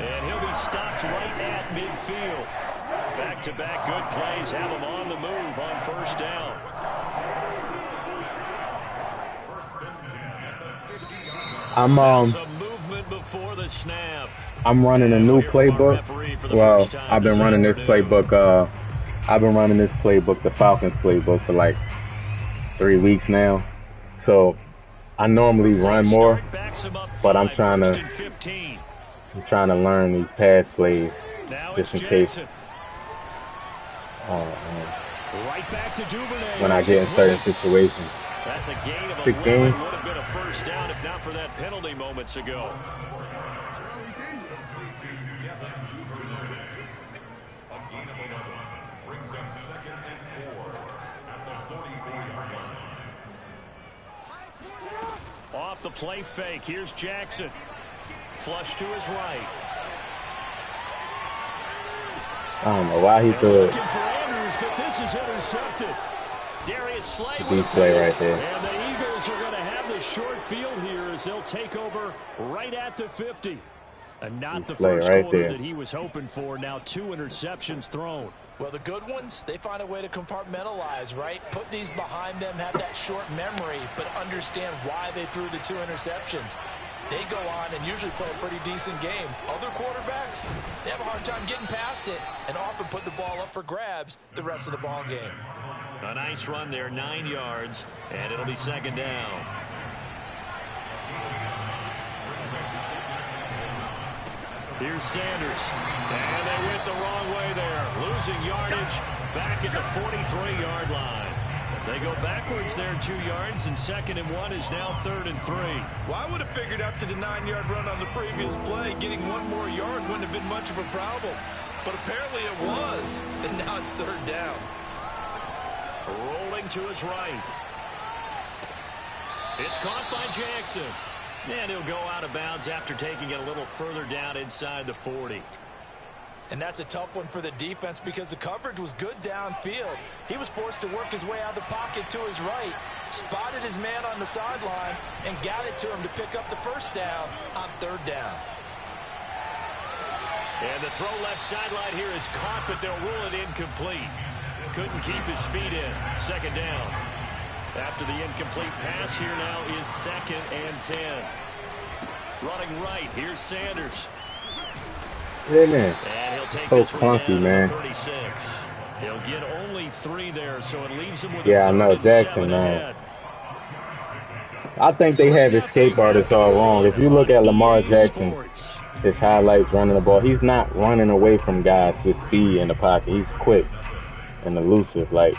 And he'll be stopped right at midfield. Back-to-back good plays have him on the move on first down. Some movement before the snap. I'm running a new playbook. Well, I've been running this playbook. The Falcons playbook, for like 3 weeks now. So I normally run more, but I'm trying to learn these pass plays just in case. When I get in certain situations. That's a gain of 11. Would have been a first down if not for that penalty moments ago. Off the play fake. Here's Jackson. Flush to his right. I don't know why he threw it. Looking for Andrews, but this is intercepted. Darius Slay right there. And the Eagles are going to have the short field here as they'll take over right at the 50. And not the first quarter that he was hoping for. Now 2 interceptions thrown. Well, the good ones, they find a way to compartmentalize, right? Put these behind them, have that short memory, but understand why they threw the 2 interceptions. They go on and usually play a pretty decent game. Other quarterbacks, they have a hard time getting past it and often put the ball up for grabs the rest of the ball game. A nice run there, 9 yards, and it'll be second down. Here's Sanders, and they went the wrong way there. Losing yardage back at the 43-yard line. They go backwards there 2 yards, and 2nd and 1 is now 3rd and 3. Well, I would have figured after the 9-yard run on the previous play, getting 1 more yard wouldn't have been much of a problem. But apparently it was, and now it's 3rd down. Rolling to his right. It's caught by Jackson. And he'll go out of bounds after taking it a little further down inside the 40. And that's a tough one for the defense because the coverage was good downfield. He was forced to work his way out of the pocket to his right, spotted his man on the sideline, and got it to him to pick up the first down on 3rd down. And the throw left sideline here is caught, but they'll rule it incomplete. Couldn't keep his feet in. 2nd down. After the incomplete pass, here now is 2nd and 10. Running right, here's Sanders. Yeah, man. And he'll take so this one clunky, down man. 36. He'll get only 3 there, so it leaves him with I know, Jackson, man. I think they have escape artists all wrong. If you look at Lamar Jackson, his highlights running the ball, he's not running away from guys with speed in the pocket. He's quick and elusive. Like,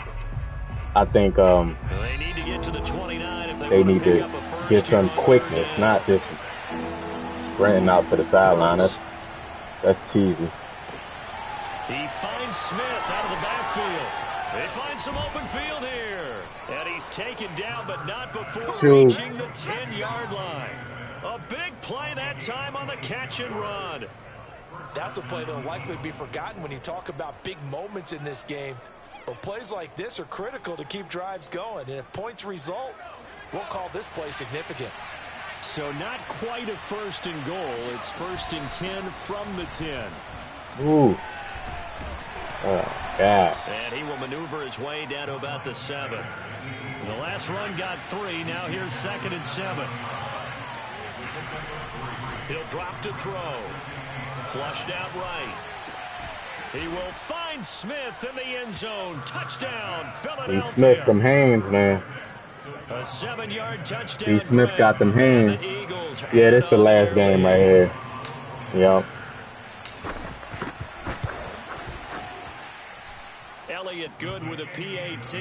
I think they need to get to the 29 if they need to get some quickness, not just running out for the sideline. That's cheesy. He finds Smith out of the backfield. They find some open field here. And he's taken down, but not before reaching the 10-yard line. A big play that time on the catch and run. That's a play that'll likely be forgotten when you talk about big moments in this game. But plays like this are critical to keep drives going. And if points result, we'll call this play significant. So not quite a 1st and goal. It's 1st and 10 from the 10. Ooh. Oh, God. And he will maneuver his way down to about the 7. The last run got 3. Now here's 2nd and 7. He'll drop to throw. Flushed out right. He will find Smith in the end zone. Touchdown, Philadelphia. Smith from Haynes, man. A 7-yard touchdown. Smith got them hands. Yeah, this is the last game right here. Yep. Elliott good with a PAT,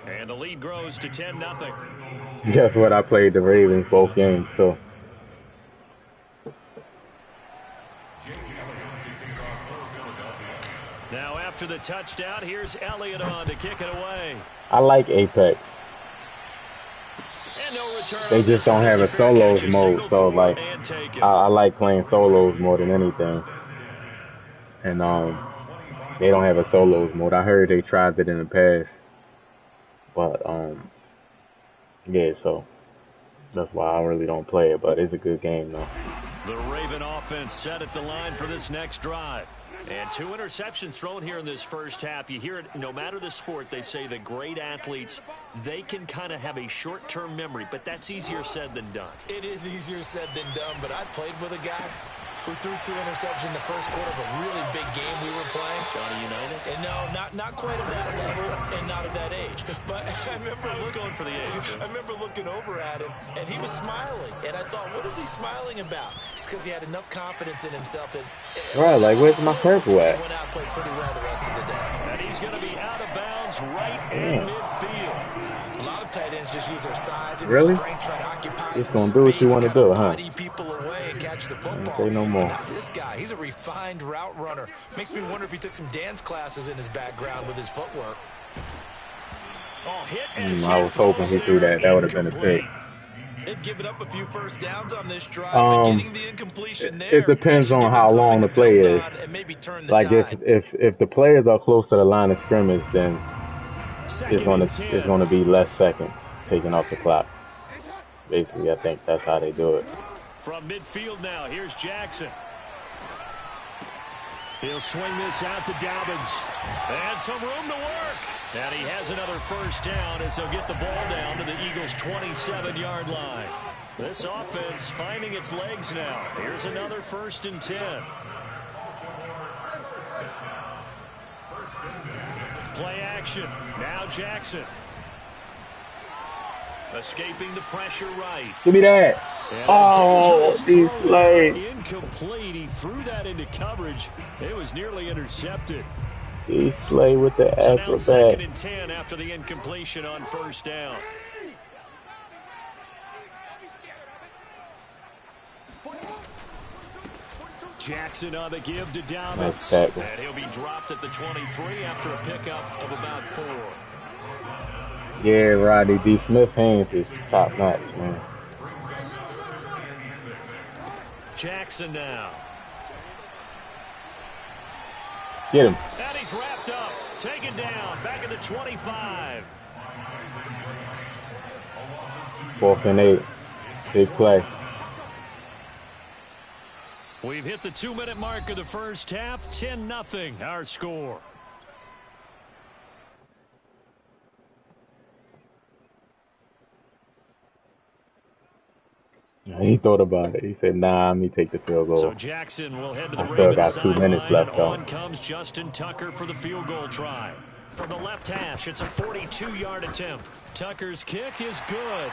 and the lead grows to 10-0. Guess what? I played the Ravens both games too. Now after the touchdown, here's Elliott on to kick it away. I like Apex. And no return. They just don't have a solos mode, so like I like playing solos more than anything. And they don't have a solos mode. I heard they tried it in the past, but yeah, so that's why I really don't play it. But it's a good game though. The Raven offense set at the line for this next drive. And 2 interceptions thrown here in this first half. You hear it, no matter the sport, they say the great athletes, they can kind of have a short-term memory, but that's easier said than done. It is easier said than done, but I played with a guy who threw 2 interceptions in the first quarter of a really big game we were playing. Johnny Unitas? And no, not quite of that level and not of that age. But I was going for the age. I remember looking over at him, and he was smiling. And I thought, what is he smiling about? It's because he had enough confidence in himself that... Right, like, where's my purple at? He went out and played pretty well the rest of the day. And he's going to be out of bounds right in midfield. A lot of tight ends just use their size and really? their strength, try to occupy it's going to do what you want to do, huh? People away and catch the football. Say no more. Not this guy. He's a refined route runner. Makes me wonder if he took some dance classes in his background with his footwork. Oh, I was hoping he threw that. That would have been a pick. They've given up a few first downs on this drive, but getting the incompletion there. It depends on how long the play is. Like if the players are close to the line of scrimmage, then it's gonna be less seconds taken off the clock. Basically, I think that's how they do it. From midfield now, here's Jackson. He'll swing this out to Dobbins. And some room to work. And he has another first down as they'll get the ball down to the Eagles' 27-yard line. This offense finding its legs now. Here's another 1st and 10. Play action. Now Jackson. Escaping the pressure right. Give me that. Oh, he's late. Incomplete. He threw that into coverage. It was nearly intercepted. He's late with the acrobat. So now 2nd and 10 after the incompletion on first down. Jackson on the give to Dobbins. And he'll be dropped at the 23 after a pickup of about 4. Yeah, Rodney D. Smith hands is top notch, man. Jackson now. Get him. And he's wrapped up. Taken down. Back at the 25. 4th and 8. Big play. We've hit the 2-minute mark of the first half. 10-0 our score. He thought about it. He said, nah, let me take the field goal. So Jackson will head to the still got 2 minutes left, though. On comes Justin Tucker for the field goal try. From the left hash, it's a 42-yard attempt. Tucker's kick is good.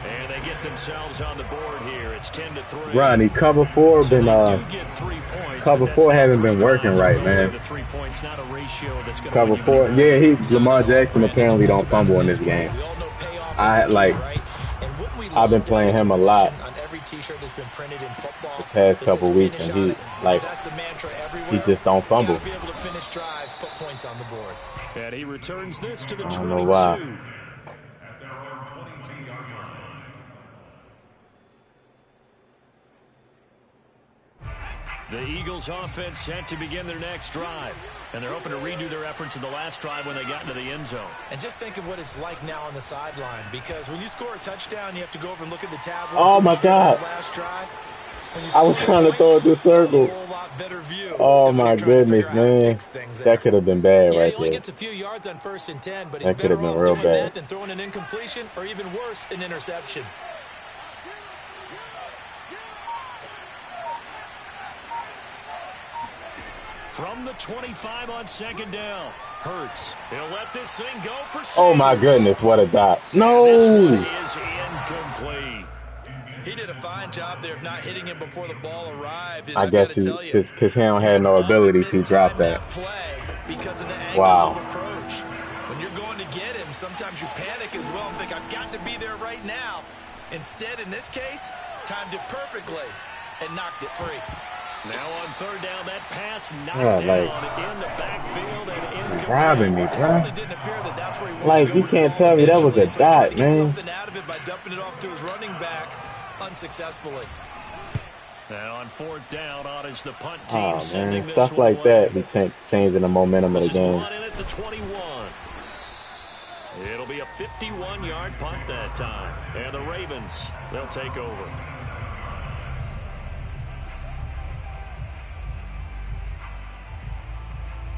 And they get themselves on the board here. It's 10-3. Ronnie, cover 4 so cover 4 haven't been working right, man. The 3 points, not a ratio that's going cover 4. Yeah, Lamar Jackson apparently don't fumble in this game. I've been playing him a lot the past couple weeks, and he just don't fumble. And he returns this to the 22. I don't know why. The Eagles offense set to begin their next drive. And they're hoping to redo their efforts in the last drive when they got into the end zone. And just think of what it's like now on the sideline. Because when you score a touchdown, you have to go over and look at the tablet. Oh, my God. Last drive. I was trying to throw it through circle. Oh, my goodness, man. That could have been bad right he only there. gets a few yards on 1st and 10, but that could have been real bad. Than throwing an incompletion or even worse, an interception. From the 25 on 2nd down. Hurts. He'll let this thing go for Sanders. Oh my goodness, what a dot. No! This one is incomplete. He did a fine job there of not hitting him before the ball arrived. And I guess because he don't have no ability to drop that. Play because of the angles Wow. of approach. When you're going to get him, sometimes you panic as well and think, I've got to be there right now. Instead, in this case, timed it perfectly and knocked it free. Now on third down, that pass knocked down in the backfield and incomplete. Robbing me, bro. Didn't appear that that's where he wanted Like, to go you with the can't ball tell me that was a initially, so he tried dot, to get man. something out of it by dumping it off to his running back unsuccessfully. Now on fourth down, on is the punt Oh, team. man. Stuff like that be changing the momentum of the game. In at the 21. It'll be a 51-yard punt that time. And the Ravens, they'll take over.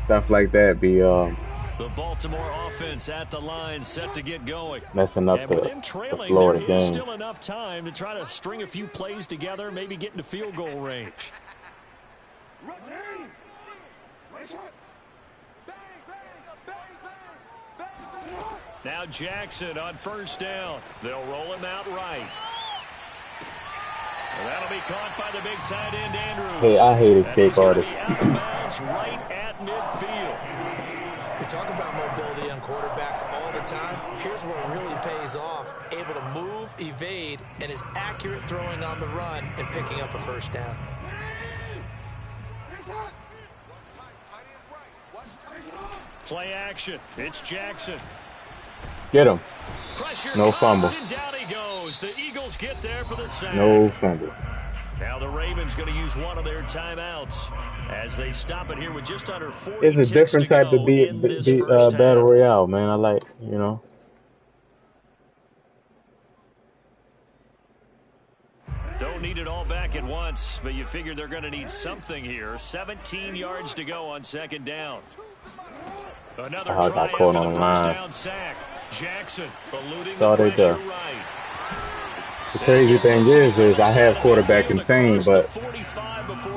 Stuff like that be The Baltimore offense at the line, set to get going. messing up And the with them trailing, flow of the there is game. still enough time to try to string a few plays together, maybe get into field goal range. Now Jackson on first down. They'll roll him out right. And that'll be caught by the big tight end Andrews. Hey, I hate escape artists. Right at midfield. We talk about mobility on quarterbacks all the time. Here's where it really pays off. Able to move, evade, and is accurate throwing on the run and picking up a first down. Play action. It's Jackson. Get him. Pressure No comes fumble. and down he goes. The Eagles get there for the sack. No fumble. Now the Ravens going to use one of their timeouts as they stop it here with just under 40 It's a different type of battle royale, man. I like, you know. Don't need it all back at once, but you figure they're going to need something here. 17 yards to go on second down. Another I got caught on the line. down sack. Jackson eluding So the they pressure do. right. The crazy thing is I have quarterback insane, but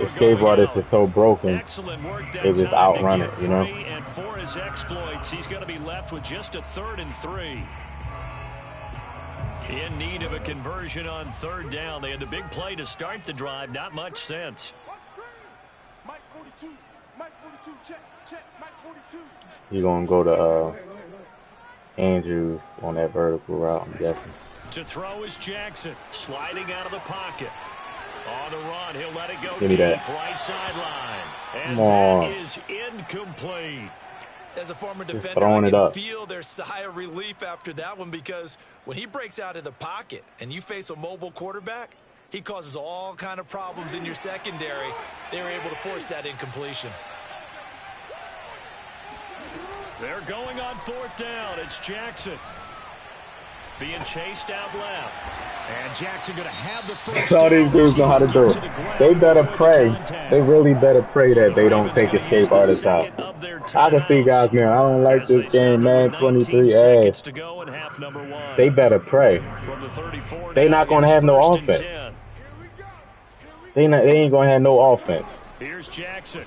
escape artist is so broken, Excellent work that they just time to outrun get it, you know. free, and for his exploits, he's going to be left with just a 3rd and 3. In need of a conversion on third down. They had the big play to start the drive. Not much sense. You're going to go to Andrews on that vertical route, I'm guessing. To throw is Jackson. Sliding out of the pocket. On the run, he'll let it go Give me deep. that. Right sideline. And Come on. that is incomplete. As a former Just defender, throwing I it can up. feel their sigh of relief after that one, because when he breaks out of the pocket and you face a mobile quarterback, he causes all kind of problems in your secondary. They were able to force that incompletion. They're going on fourth down. It's Jackson. Being chased out left. And Jackson going to have the first That's all these dudes know how to do. They better pray. They really better pray that they don't take escape artists out. I can see guys, man, I don't like this game, man. 23 ass. They better pray. They not going to have no offense. They ain't going to have no offense. Here's Jackson.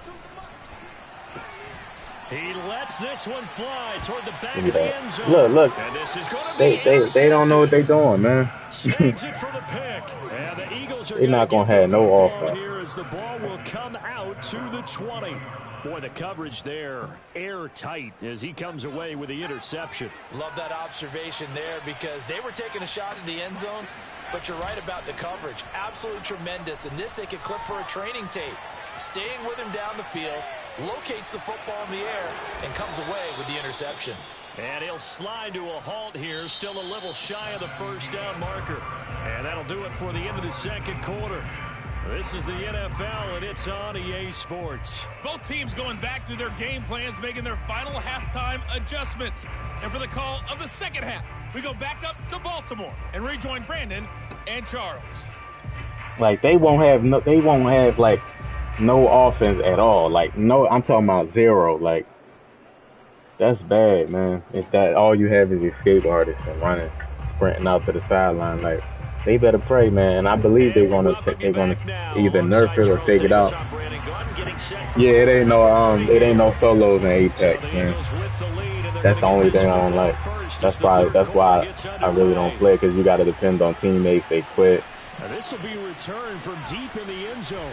He lets this one fly toward the back of the end zone. Look. And this is going to be They don't know what they doing, man. Snags it for the pick. And the Eagles are They're not going to have no offense. Here as the ball will come out to the 20. Boy, the coverage there, airtight as he comes away with the interception. Love that observation there, because they were taking a shot at the end zone, but you're right about the coverage. Absolutely tremendous. And this they could clip for a training tape. Staying with him down the field, locates the football in the air, and comes away with the interception. And he'll slide to a halt here, still a little shy of the first down marker. And that'll do it for the end of the second quarter. This is the NFL, and it's on EA Sports. Both teams going back through their game plans, making their final halftime adjustments. And for the call of the second half, we go back up to Baltimore and rejoin Brandon and Charles. Like, they won't have like no offense at all. Like, no, I'm talking about zero. Like, that's bad, man. If that all you have is escape artists and running, sprinting out to the sideline, like, they better pray, man. And I believe they're gonna either nerf it or take it out. Yeah, it ain't no solos in Apex, man. That's the only thing I don't like. That's why I really don't play, because you got to depend on teammates. They quit. This will be returned from deep in the end zone.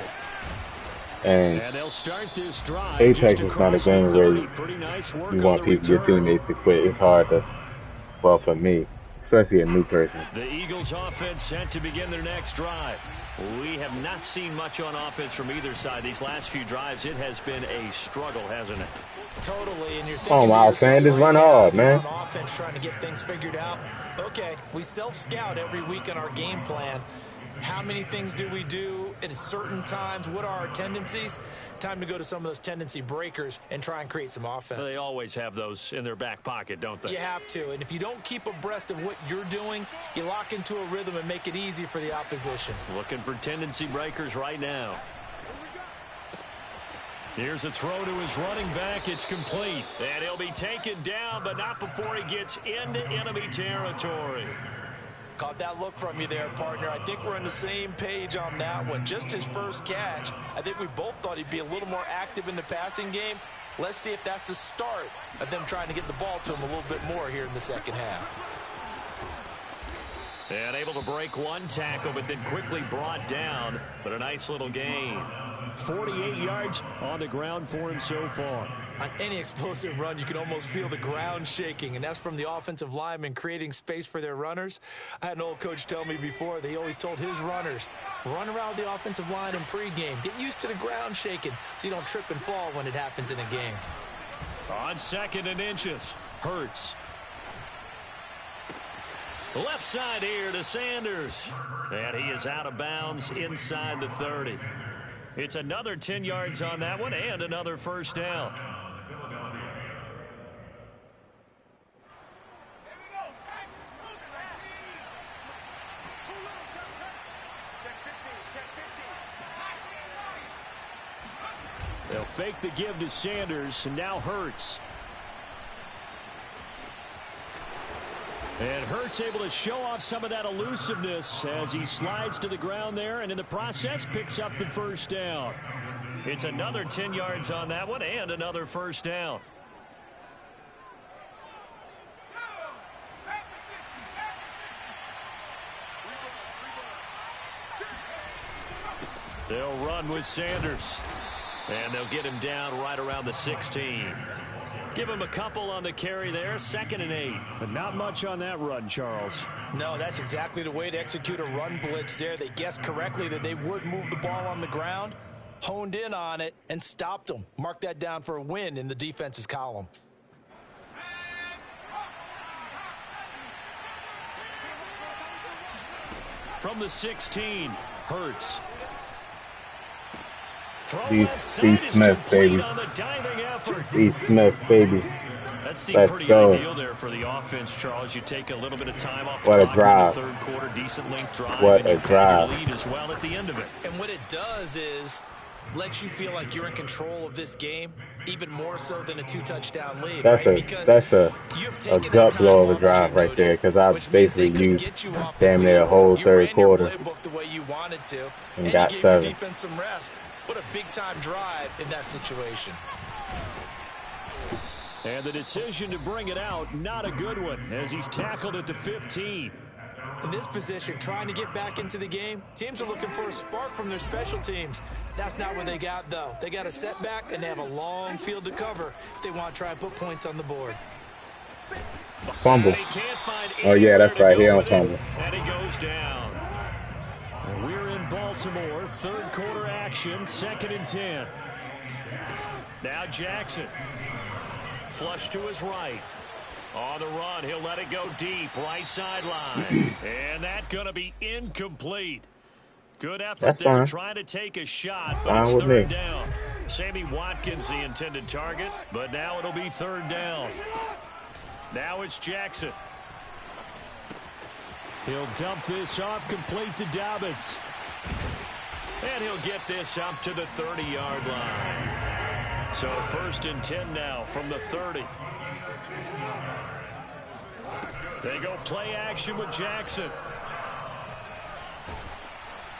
And they'll start this drive. Apex is not a game where you want your teammates to quit. It's hard to, well, for me, especially a new person. The Eagles offense set to begin their next drive. We have not seen much on offense from either side. These last few drives, it has been a struggle, hasn't it? Totally. And you're thinking, oh, wow, fan, just run hard, man. On offense, trying to get things figured out. Okay, we self-scout every week on our game plan. How many things do we do at certain times? What are our tendencies? Time to go to some of those tendency breakers and try and create some offense. They always have those in their back pocket, don't they? You have to. And if you don't keep abreast of what you're doing, you lock into a rhythm and make it easy for the opposition. Looking for tendency breakers right now. Here's a throw to his running back. It's complete. And he'll be taken down, but not before he gets into enemy territory. Caught that look from you there, partner. I think we're on the same page on that one. Just his first catch. I think we both thought he'd be a little more active in the passing game. Let's see if that's the start of them trying to get the ball to him a little bit more here in the second half. And able to break one tackle, but then quickly brought down. But a nice little gain. 48 yards on the ground for him so far. On any explosive run, you can almost feel the ground shaking, and that's from the offensive linemen creating space for their runners. I had an old coach tell me before, they always told his runners, run around the offensive line in pregame. Get used to the ground shaking so you don't trip and fall when it happens in a game. On 2nd and inches, Hurts. Left side here to Sanders. And he is out of bounds inside the 30. It's another 10 yards on that one and another first down. They'll fake the give to Sanders, and now Hurts. And Hurts able to show off some of that elusiveness as he slides to the ground there, and in the process picks up the first down. It's another 10 yards on that one and another first down. They'll run with Sanders. And they'll get him down right around the 16. Give him a couple on the carry there, 2nd and 8. But not much on that run, Charles. No, that's exactly the way to execute a run blitz there. They guessed correctly that they would move the ball on the ground, honed in on it, and stopped them. Mark that down for a win in the defense's column. From the 16, Hurts. D. Smith, baby. D. Smith, baby. Let's go. Deal there for the offense, Charles. You take a little bit of time off the what clock a drive. in the third quarter, decent length drive. What a drive. Lead as well at the end of it. And what it does is lets you feel like you're in control of this game, even more so than a 2-touchdown lead. That's a gut blow of a drive right there, because I've basically used damn near a whole third quarter and got 7. Defense some rest. What a big-time drive in that situation. And the decision to bring it out, not a good one, as he's tackled at the 15. In this position, trying to get back into the game, teams are looking for a spark from their special teams. That's not what they got, though. They got a setback, and they have a long field to cover if they want to try and put points on the board. Fumble. Oh, yeah, that's right here on fumble. And he goes down. And we're in Baltimore, third quarter action, 2nd and 10. Now Jackson. Flush to his right. On the run, he'll let it go deep, right sideline. And that's going to be incomplete. Good effort there, fine. Trying to take a shot, but it's third down. Sammy Watkins, the intended target, but now it'll be third down. Now it's Jackson. He'll dump this off, complete to Dobbins. And he'll get this up to the 30-yard line. So 1st and 10 now from the 30. They go play action with Jackson.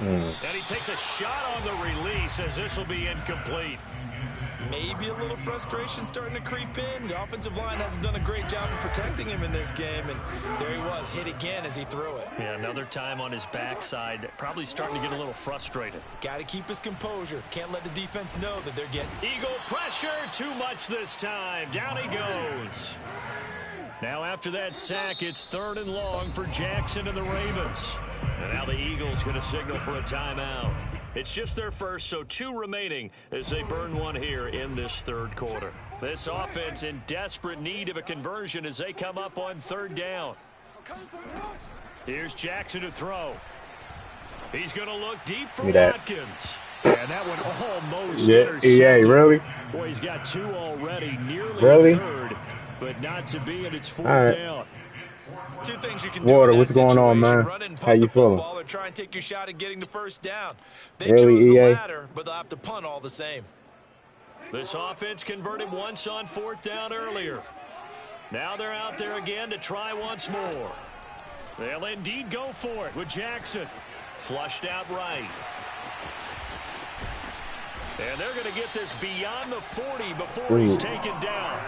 And he takes a shot on the release as this will be incomplete. Maybe a little frustration starting to creep in. The offensive line hasn't done a great job of protecting him in this game, and there he was, hit again as he threw it. Yeah, another time on his backside, probably starting to get a little frustrated. Got to keep his composure. Can't let the defense know that they're getting... Eagle pressure, too much this time. Down he goes. Now after that sack, it's 3rd and long for Jackson and the Ravens. And now the Eagles going to signal for a timeout. It's just their first, so 2 remaining as they burn one here in this 3rd quarter. This offense in desperate need of a conversion as they come up on 3rd down. Here's Jackson to throw. He's going to look deep for Watkins. And that one almost EA, really? Boy, he's got 2 already, nearly a 3rd, but not to be, and it's 4th down. 2 things you can do. Water, what's going on, man? How you feeling? Or try and take your shot at getting the 1st down. They really, chose the EA? latter, but they'll have to punt all the same. This offense converted once on 4th down earlier. Now they're out there again to try once more. They'll indeed go for it with Jackson. Flushed out right. And they're going to get this beyond the 40 before he's taken down.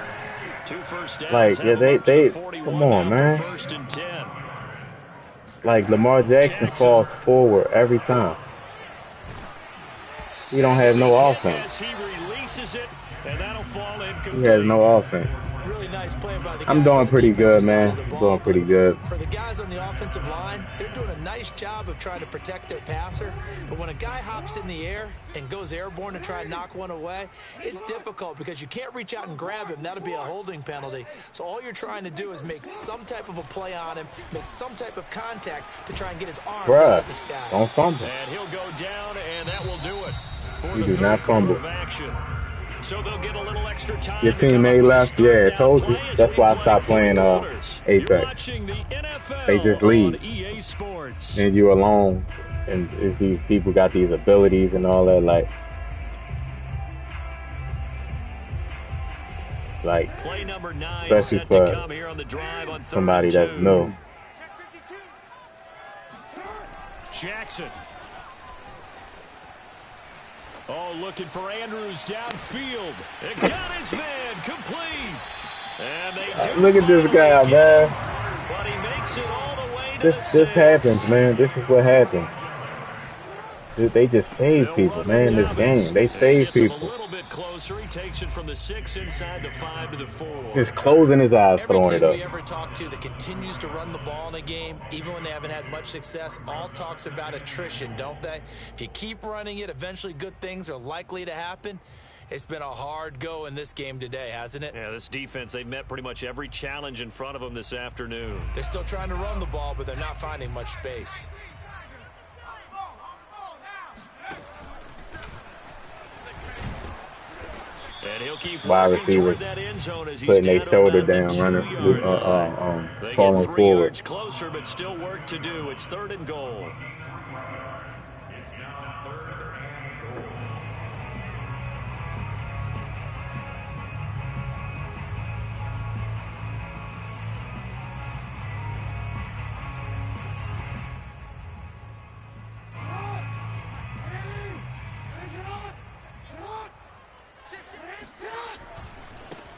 2 first downs. Like, yeah, they come on, man. 1st and 10. Like, Lamar Jackson falls forward every time. He don't have no offense. He releases it, and that'll fall incomplete. He has no offense. Really nice play by the guys. I'm doing pretty good, man. I'm doing pretty good. For the guys on the offensive line, they're doing a nice job of trying to protect their passer. But when a guy hops in the air and goes airborne to try and knock one away, it's difficult because you can't reach out and grab him. That'll be a holding penalty. So all you're trying to do is make some type of a play on him, make some type of contact to try and get his arms out of the sky. Don't fumble. And he'll go down, and that will do it for You the do not fumble. of action. So they'll get a little extra time. Your teammate left? Yeah, I told you. That's why I stopped playing Apex. They just leave. And you alone. And it's these people got these abilities and all that, like play number 9 especially set for to come here on the drive on somebody that's new. Jackson. Oh, looking for Andrews downfield. It got his man complete. And they do Look at this guy, man. But he makes it all the way to This happens, man. This is what happens. They just save people, man, in this game. They save people. A little bit closer. He takes it from the 6 inside the 5 to the 4. Just closing his eyes, throwing it up. Every team we ever talk to that continues to run the ball in a game, even when they haven't had much success, all talks about attrition, don't they? If you keep running it, eventually good things are likely to happen. It's been a hard go in this game today, hasn't it? Yeah, this defense, they met pretty much every challenge in front of them this afternoon. They're still trying to run the ball, but they're not finding much space. And he'll keep wide receivers putting their shoulder down, running, falling forward. 3 yards closer, but still work to do. It's 3rd and goal. It's now 3rd and goal.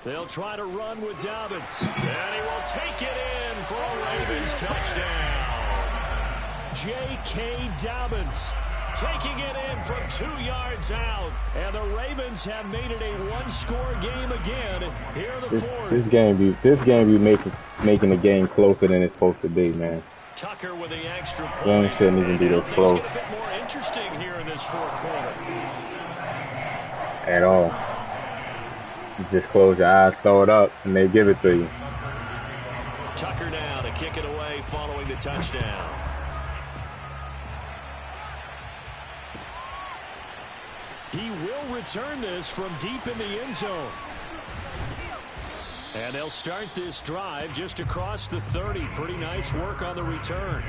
They'll try to run with Dobbins. And he will take it in for a Ravens touchdown. J.K. Dobbins taking it in from 2 yards out. And the Ravens have made it a one-score game again here in the 4th. This game be making the game closer than it's supposed to be, man. Tucker with the extra point. Game shouldn't even be this close. Things get a bit more interesting here in this 4th quarter. At all. You just close your eyes, throw it up, and they give it to you. Tucker now to kick it away following the touchdown. He will return this from deep in the end zone. And they'll start this drive just across the 30. Pretty nice work on the return.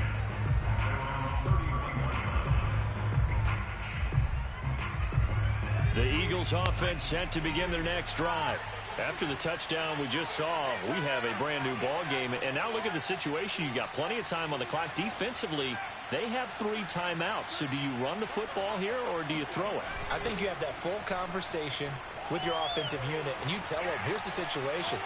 The Eagles offense set to begin their next drive. After the touchdown we just saw, we have a brand new ball game. And now look at the situation. You got plenty of time on the clock. Defensively, They have 3 timeouts. So do you run the football here or do you throw it? I think you have that full conversation with your offensive unit, and you tell them, here's the situation.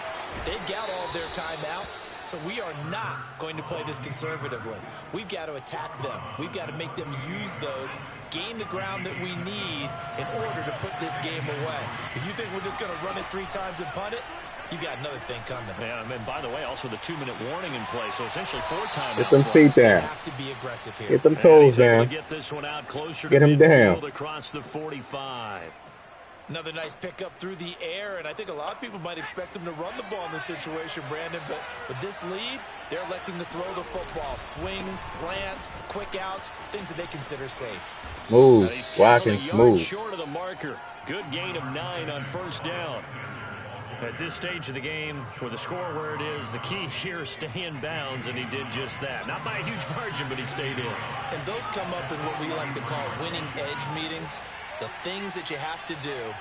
They've got all of their timeouts, so we are not going to play this conservatively. We've got to attack them. We've got to make them use those, gain the ground that we need in order to put this game away. If you think we're just going to run it 3 times and punt it, you got another thing coming. Yeah, and by the way, also the 2-minute warning in play, so essentially 4 timeouts. Get them feet down. Have to be aggressive here. Get them toes down. Get this one out closer Get to him down. across the 45. Another nice pickup through the air, and I think a lot of people might expect them to run the ball in this situation, Brandon, but with this lead, they're electing to throw the football. Swings, slants, quick outs, things that they consider safe. Move, Watkins, move. Short of the marker. Good gain of 9 on first down. At this stage of the game, with the score where it is, the key here is stay in bounds, and he did just that. Not by a huge margin, but he stayed in. And those come up in what we like to call winning edge meetings. The things that you have to do,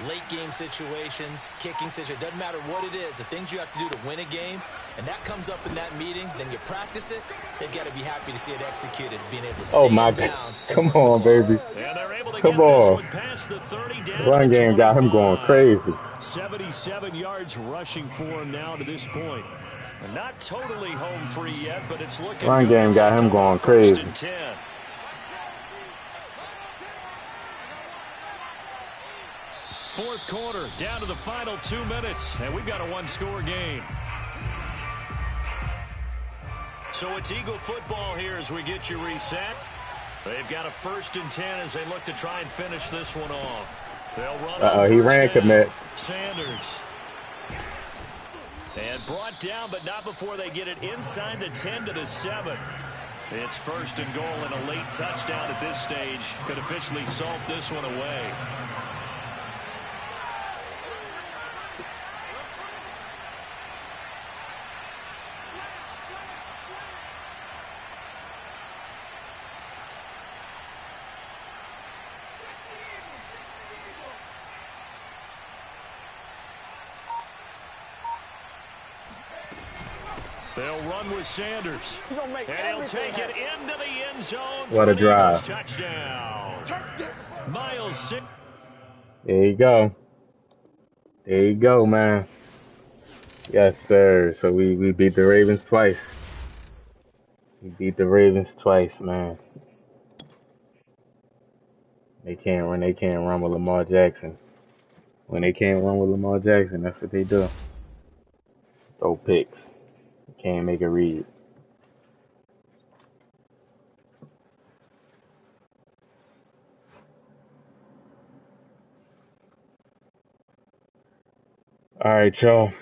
late game situations, kicking situations, doesn't matter what it is, the things you have to do to win a game, and that comes up in that meeting, then you practice it, they've got to be happy to see it executed, being able to stay my in God. bounds. Come on, baby. And they're able to Come get this on. one past the 30 down Run to game got him going 25. crazy. 77 yards rushing for him now to this point. And not totally home free yet, but it's looking Run good game as got they him come going up first crazy. and 10. Fourth quarter, down to the final 2 minutes, and we've got a 1-score game. So it's Eagle football here as we get you reset. They've got a 1st and 10 as they look to try and finish this one off. They'll run on He first ran down. commit. Sanders. And brought down, but not before they get it inside the 10 to the 7. It's 1st and goal, and a late touchdown at this stage could officially salt this one away. They'll run with Sanders. And he'll take it into the end zone. What a drive. Touchdown. Miles. There you go. There you go, man. Yes, sir. So we beat the Ravens twice. We beat the Ravens twice, man. They can't run with Lamar Jackson. When they can't run with Lamar Jackson, that's what they do. Throw picks. Can't make a read. All right, y'all.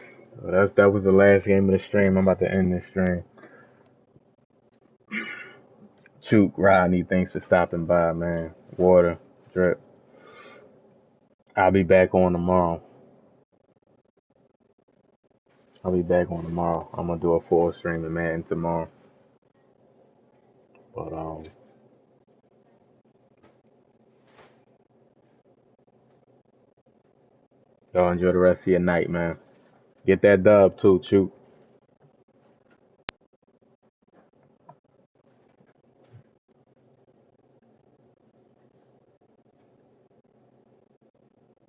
That was the last game of the stream. I'm about to end this stream. Chook, Rodney, thanks for stopping by, man. Water, drip. I'll be back on tomorrow. I'm gonna do a full stream of Madden tomorrow. But y'all enjoy the rest of your night, man. Get that dub too, Chook.